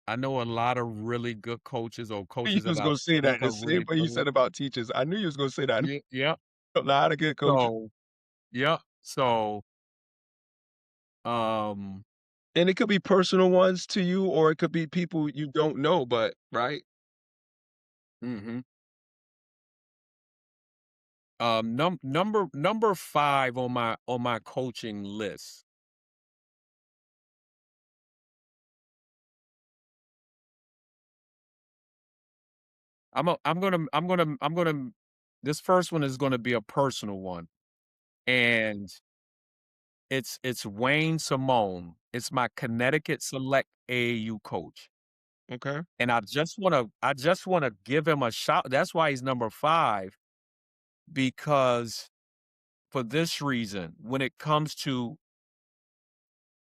I know a lot of really good coaches or You coaches that was I gonna say that think the are same really way you good. said about teachers. I knew you was gonna say that. Yeah, yeah. A lot of good coaches. So, yeah. So, um, And it could be personal ones to you, or it could be people you don't know, but right? mhm. Number 5 on my coaching list. I'm gonna this first one is gonna be a personal one, and it's Wayne Simone. It's my Connecticut Select AAU coach, Okay, and I just wanna give him a shout. That's why he's number 5, because for this reason, when it comes to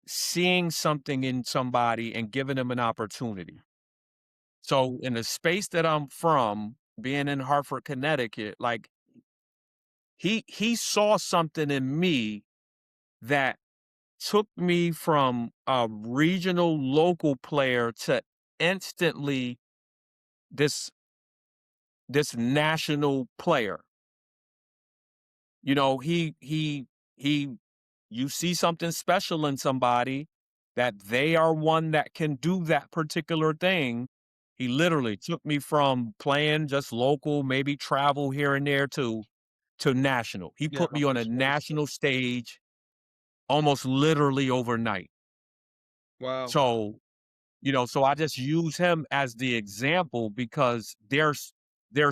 seeing something in somebody and giving them an opportunity. So in the space that I'm from, being in Hartford, Connecticut, like he saw something in me that took me from a regional local player to instantly this this national player. He you see something special in somebody that they are one that can do that particular thing. He literally took me from playing just local, maybe travel here and there to national. He yeah, put me on a opportunity. national stage almost literally overnight. Wow. So, so I just use him as the example because there's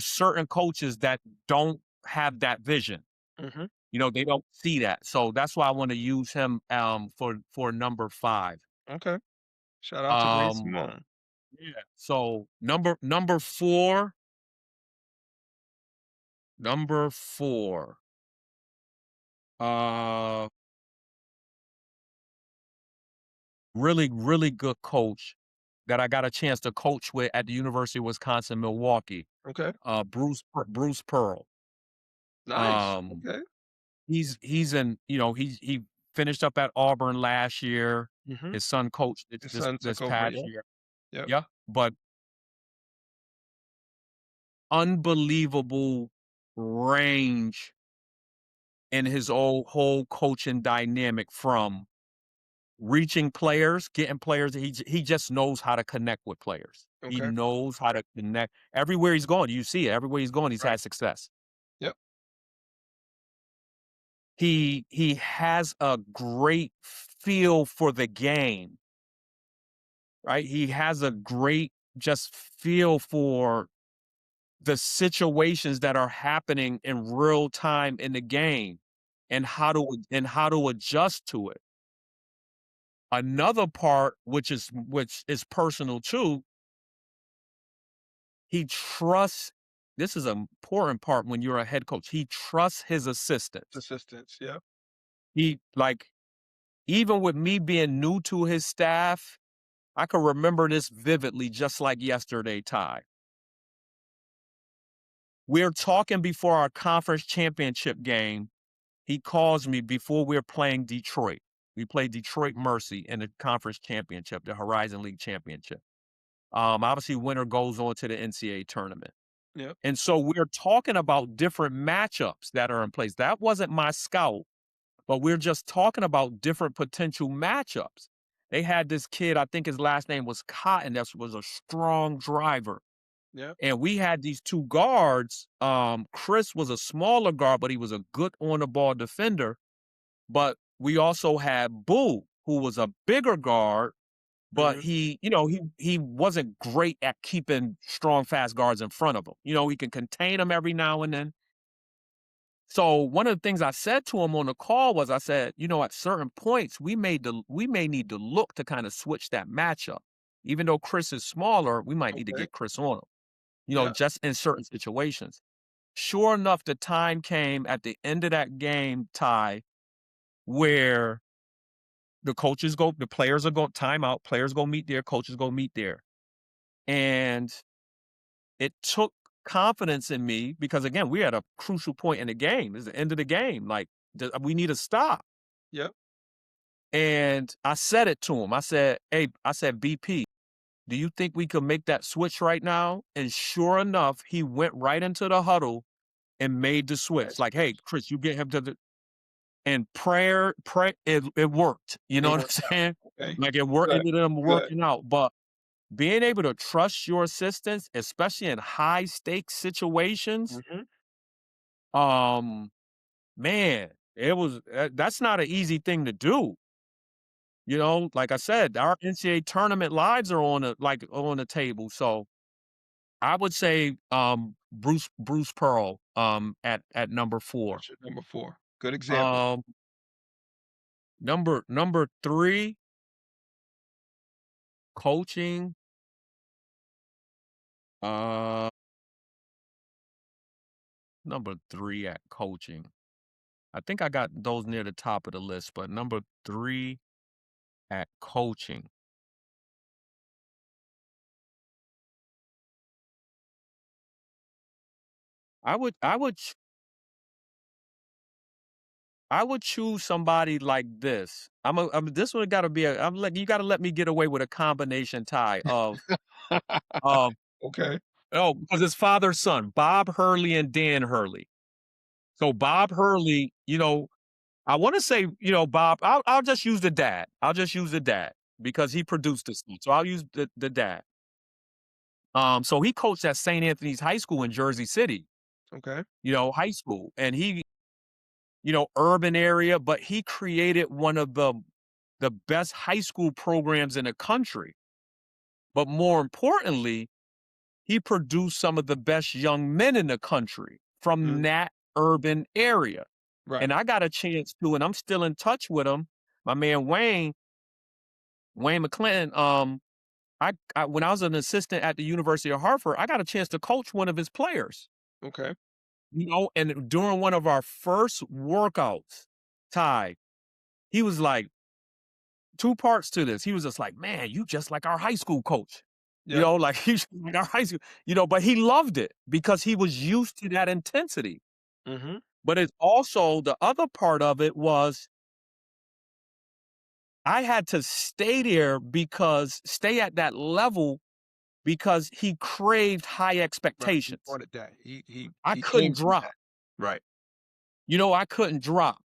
certain coaches that don't have that vision. Mhm. They don't see that. So that's why I want to use him for number 5. Okay. Shout out to Wayne Um Simone. yeah. So number 4. Uh Really, really good coach that I got a chance to coach with at the University of Wisconsin Milwaukee. Okay. Bruce Pearl. Nice. Um Okay. he's in, he finished up at Auburn last year. Mhm. His son coached His this son this took over, past yeah. year. Yep. Yeah. But unbelievable range in his whole coaching dynamic, from reaching players, getting players. He just knows how to connect with players. He Okay. knows how to connect. Everywhere he's going, you see it. Everywhere he's going, he's Right. had success. Yep. He has a great feel for the game, right? He has a great just feel for the situations that are happening in real time in the game, and how to adjust to it. Another part, which is personal too, he trusts. This is an important part when you're a head coach. He trusts his assistants. Assistance. Yeah. He like Even with me being new to his staff, I can remember this vividly, just like yesterday, Ty. We're talking before our conference championship game. He calls me before we're playing Detroit. We played Detroit Mercy in the conference championship, the Horizon League championship. Obviously, winner goes on to the NCAA tournament. Yep. And so we're talking about different matchups that are in place. That wasn't my scout, but we're just talking about different potential matchups. They had this kid, I think his last name was Cotton, that was a strong driver. Yep. And we had these two guards. Chris was a smaller guard, but he was a good on the ball defender. But we also had Boo, who was a bigger guard, but Mhm. he wasn't great at keeping strong, fast guards in front of him. He can contain them every now and then. So one of the things I said to him on the call was, I said, at certain points we may need to look to kind of switch that matchup. Even though Chris is smaller, we might need to Okay. get Chris on him, Yeah. just in certain situations. Sure enough, the time came at the end of that game, Ty, where the players are going timeout, players go meet there, coaches go meet there. And it took confidence in me because, again, we're at a crucial point in the game. It's the end of the game. Like, we need to stop. Yep. And I said it to him. I said, "Hey," I said, "BP, do you think we could make that switch right now?" And sure enough, he went right into the huddle and made the switch. Nice. Like, "Hey, Chris, you get him to the," and it worked. You know It what worked I'm out. saying? Okay. Like, it worked. It Good. ended up Good. working out. But being able to trust your assistants, especially in high stakes situations, Mhm. um, man, that's not an easy thing to do. Like I said, our NCAA tournament lives are on the table. So I would say Bruce Pearl at number 4. That's your number 4. Good example. Um number 3, coaching. Uh Number 3 at coaching. I think I got those near the top of the list, but number 3 at coaching. I would I would ch- I would choose somebody like this. This one got to be you got to let me get away with a combination tie of Okay. oh, because it's father son, Bob Hurley and Dan Hurley. So Bob Hurley, I want to say, Bob. I'll just use the dad. I'll just use the dad because he produced this thing. So I'll use the dad. So he coached at St. Anthony's High School in Jersey City, Okay. high school, and he, urban area, but he created one of the best high school programs in the country. But more importantly, he produced some of the best young men in the country from Mhm. that urban area. Right. And I got a chance to, and I'm still in touch with him. My man Wayne McClinton. When I was an assistant at the University of Hartford, I got a chance to coach one of his players. Okay. And during one of our first workouts, Ty, he was like, two parts to this. He was just like, "Man, you just like our high school coach." Yep. Like he's like our high school, but he loved it because he was used to that intensity. Mhm. But it's also, the other part of it was, I had to stay at that level because he craved high Right. He expectations. wanted that. I He couldn't came from drop. that. Right. I couldn't drop.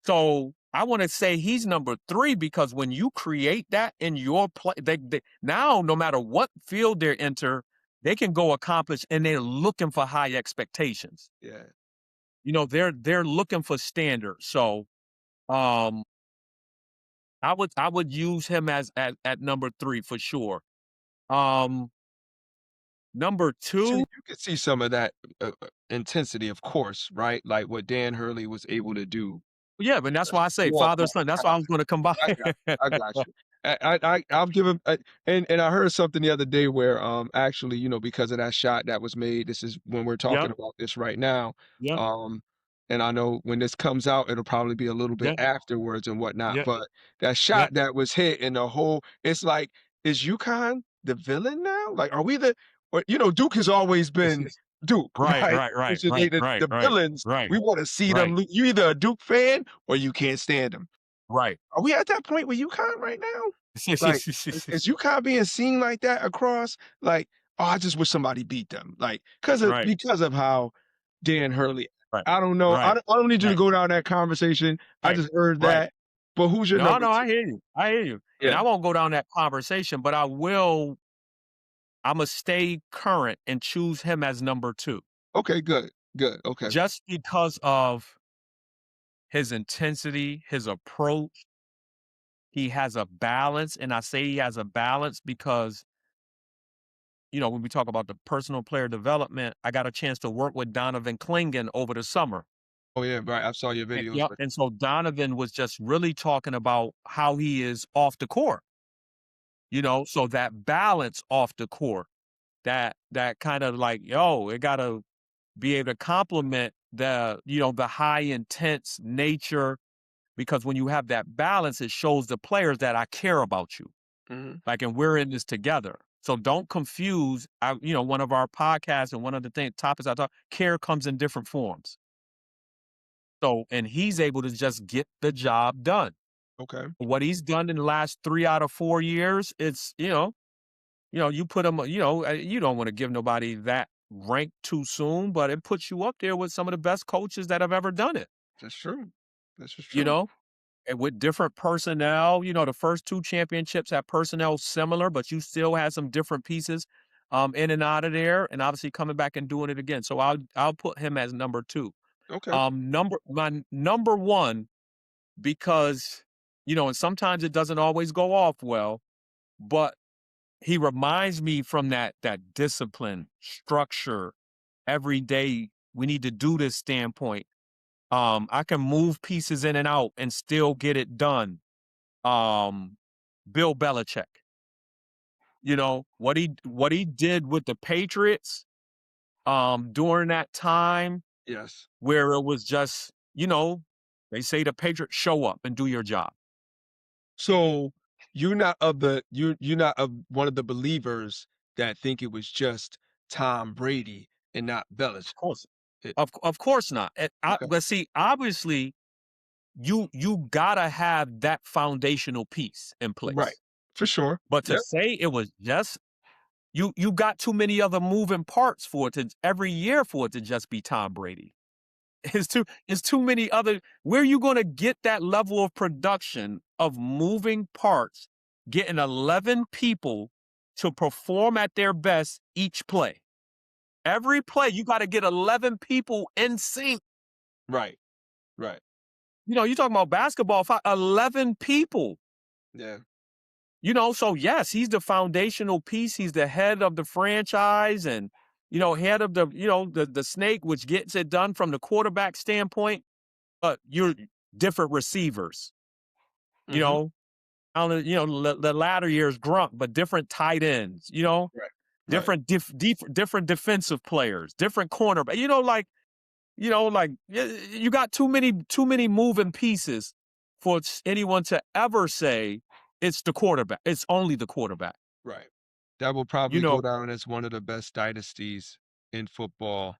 So I want to say he's number three because when you create that in your play, they now no matter what field they enter, they can go accomplish, and they're looking for high expectations. Yeah. They're looking for standards. So um, I would use him as at number three for sure. Um, Number So two, you could see some of that intensity, of course, right? Like what Dan Hurley was able to do. yeah, but that's Just why I say walk father off son. the That's why I was going to combine. I got you. I'll give him and I heard something the other day where actually, because of that shot that was made, this is when we're talking Yep, about this right now. yep, Um and I know when this comes out, it'll probably be a little bit yep, afterwards and whatnot. yep, But that yep. shot that was hit and the whole it's like, is UConn the villain now? Like, are we the or Duke has always been Duke, Right, right? right, right, Which is they right, right, the right, villains. right, We want to see them. right, You either a Duke fan or you can't stand them. right. Are we at that point with UConn right now? Like, is UConn being seen like that across? Like, oh, I just wish somebody beat them. Like, Right, because of how Dan Hurley. right, I don't know. right, I don't need you to right, go down that conversation. I right, just heard right. that. But who's your No, number no, I two? hear you. I hear you. And Yeah. I won't go down that conversation, but I will. I'm going to stay current and choose him as number two Okay. Good. Good. Okay. just because of his intensity, his approach. He has a balance. And I say he has a balance because, when we talk about the personal player development, I got a chance to work with Donovan Clingan over the summer. Oh yeah. Right. I saw your And, videos. yep. But And so Donovan was just really talking about how he is off the court, so that balance off the court, that kind of like, it got to be able to complement the high intense nature because when you have that balance, it shows the players that I care about you. mhm. Like, and we're in this together. So don't confuse, one of our podcasts and one of the topics I talk, care comes in different forms. So, and he's able to just get the job done. Okay. What he's done in the last 3 out of 4 years, it's, you put him, you don't want to give nobody that rank too soon, but it puts you up there with some of the best coaches that have ever done it, That's true. That's just you true. know? And with different personnel, the first 2 championships have personnel similar, but you still had some different pieces, in and out of there, and obviously coming back and doing it again. So I'll put him as number 2. Okay. My number 1, because, and sometimes it doesn't always go off well, but he reminds me from that discipline, structure, every day we need to do this standpoint. I can move pieces in and out and still get it done. Bill Belichick. What he did with the Patriots during that time Yes. where it was just, they say the Patriots show up and do your job. So you're not of one of the believers that think it was just Tom Brady and not Belichick. Of course. It, Of course not. okay. But see, obviously, you gotta have that foundational piece in Right. place. For sure. But to Yep. say it was just you got too many other moving parts for it to every year for it to just be Tom Brady. It's too many other where you gonna get that level of production of moving parts, getting 11 people to perform at their best each play. Every play, you gotta get 11 people in sync. Right. Right. You talking about basketball, 11 people. Yeah. So yes, he's the foundational piece. He's the head of the franchise and, head of the snake, which gets it done from the quarterback standpoint. But you're different receivers, you Mhm. know, I don't know, the latter years Grunt, but different tight ends, Right. Right. different, different defensive players, different cornerback, you got too many moving pieces for anyone to ever say it's the quarterback. It's only the quarterback. Right. That will You probably go know, down as one of the best dynasties in football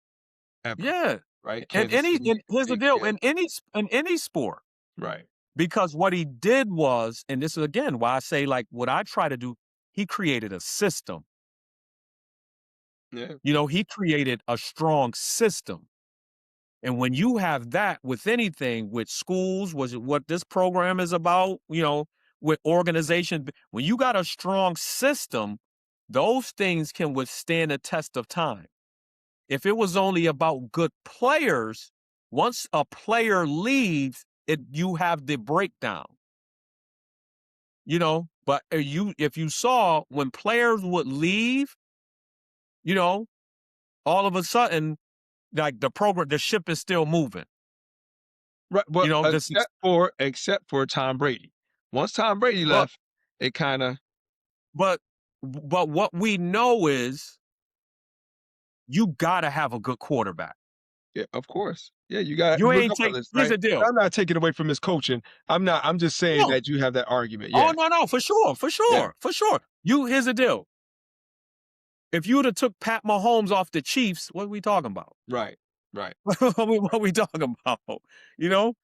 ever. yeah. Right? And Kansas City here's the Big deal, Ken. in any sport, Right. because what he did was, and this is again why I say like what I try to do, he created a system. Yeah. He created a strong system. And when you have that with anything, with schools, was it what this program is about, with organization, when you got a strong system, those things can withstand a test of time. If it was only about good players, once a player leaves, you have the breakdown, But if you saw when players would leave, you know, all of a sudden, like the ship is still moving. Right, but This except for Tom Brady. Once Tom Brady but left, it kinda but but what we know is you gotta have a good quarterback. yeah, of course. Yeah, you got You ain't take regardless, Here's right? the deal. I'm not taking away from his coaching. I'm just saying No. that you have that argument. Oh, Yeah, no, no, for sure, for yeah, sure, for sure. Here's the deal. If you would have took Pat Mahomes off the Chiefs, what are we talking about? right, right. What we talking about? You know?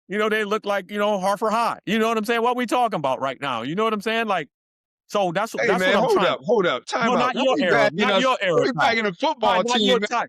They look like, Hartford High. You know what I'm saying? What we talking about right now? You know what I'm saying? Like, so Hey, that's what man, I'm trying. hold up, No, time out. not Don't your be era. bagging Not us. your era, Don't be Ty. bagging the Ty, football not your team, man. Ty.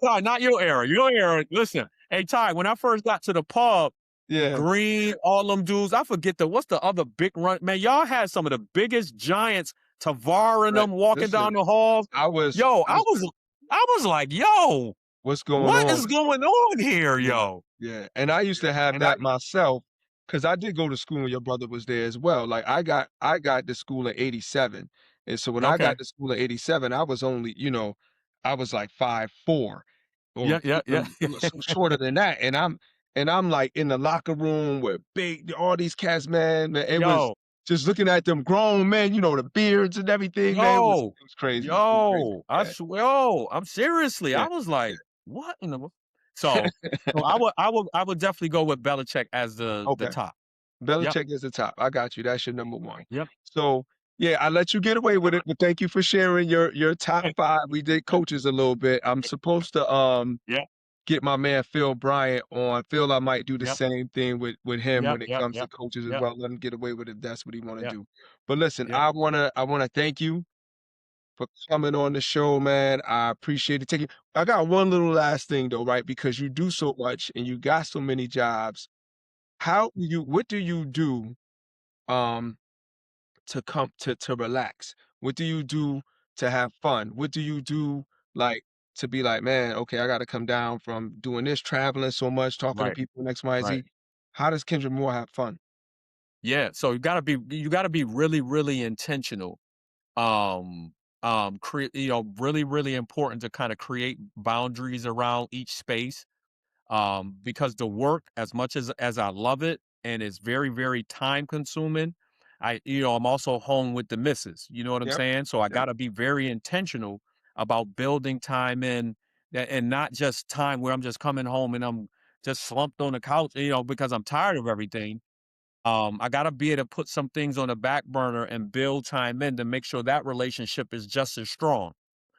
Ty, not your era. Your era. Listen, hey Ty, when I first got to the pub, Yeah, Green, all them dudes. I forget what's the other big run. Man, y'all had some of the biggest giants, Tavar and right. them walking down Listen, the halls. I was Yo, I listen, was I was like, yo, what's going what on? is going on here, Yeah, yo? yeah, and I used to have And I that myself, cause I did go to school and your brother was there as well. Like, I got to school in '87, and so when I got Okay. to school in '87, I was only, I was like 5'4", or Yeah, yeah, yeah. even so shorter than that, and I'm, like, in the locker room with all these cats, man, it was Yo, just looking at them grown men, the beards and everything, man, it was yo, it was crazy, it was crazy. yo. Yeah, I'm seriously. I yeah, was yeah. like, what in the so I would definitely go with Belichick as the Okay. top. Yep, Belichick is the top. I got you. That's your number one. yep. So, yeah, I let you get away with it, but thank you for sharing your top 5. We did coaches a little bit. I'm supposed to Yep, get my man Phil Bryant on. Phil, I might do the yep, same thing with him yep, when it yep, comes to yep, coaches as yep, well. Let him get away with it if that's what he want to yep, do. But listen, yep. I wanna thank you for coming on the show, man. I appreciate it. I got one little last thing though, right? Because you do so much and you got so many jobs. What do you do? Um to come to relax? What do you do to have fun? What do you do, like, to be like, "Man, okay, I gotta come down from doing this, traveling so much, talking to Right, people and right. XYZ." How does Kendrick Moore have fun? Yeah, so you gotta be really, really intentional. Really, really important to kind of create boundaries around each space. Because the work, as much as I love it and it's very, very time consuming, I'm also home with the missus. You know what I'm Yep, saying? So I yep, gotta be very intentional about building time in and not just time where I'm just coming home and I'm just slumped on the couch, because I'm tired of everything. I gotta be able to put some things on the back burner and build time in to make sure that relationship is just as strong.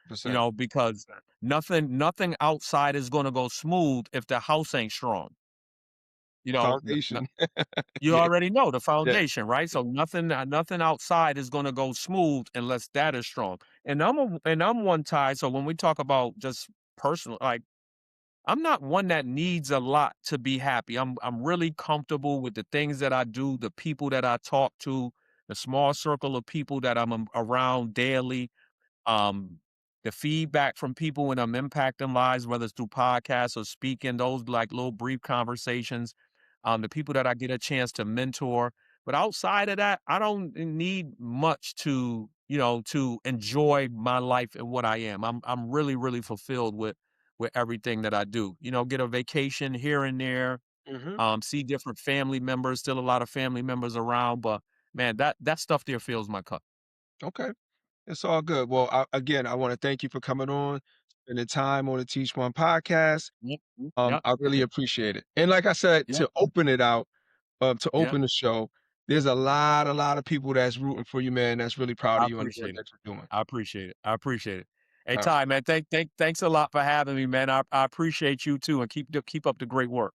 percent. Because nothing outside is gonna go smooth if the house ain't strong. Foundation. You Yeah, already know the yeah, foundation, right? So nothing outside is gonna go smooth unless that is strong. And I'm one tie. So when we talk about just personal, like I'm not one that needs a lot to be happy. I'm really comfortable with the things that I do, the people that I talk to, the small circle of people that I'm around daily. Um, the feedback from people when I'm impacting lives, whether it's through podcasts or speaking, those like little brief conversations, the people that I get a chance to mentor. But outside of that, I don't need much to enjoy my life and what I am. I'm really, really fulfilled with everything that I do. Get a vacation here and there, mhm, see different family members, still a lot of family members around, but man, that stuff there fills my cup. okay. It's all good. Well, again, I wanna thank you for coming on, spending time on the Teach One podcast. Yep, yep, I really appreciate it. And like I said, yep, to open it out, to yep. open the show, there's a lot of people that's rooting for you, man. That's really proud I of you and the work appreciate it. that you're doing. I appreciate it. I appreciate it. Hey, All right. Ty, man, thanks a lot for having me, man. I appreciate you too, and keep up the great work.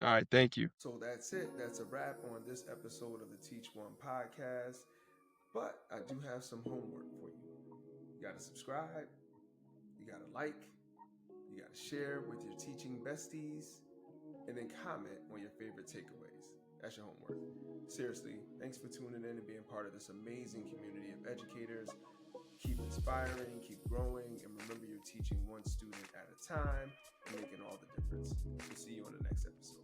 All right. Thank you. So that's it. That's a wrap on this episode of the Teach One podcast. But I do have some homework for you. You got to subscribe. You got to like, you got to share with your teaching besties, and then comment on your favorite takeaways. That's your homework. Seriously, thanks for tuning in and being part of this amazing community of educators. Keep inspiring, keep growing, and remember you're teaching one student at a time and making all the difference. We'll see you on the next episode.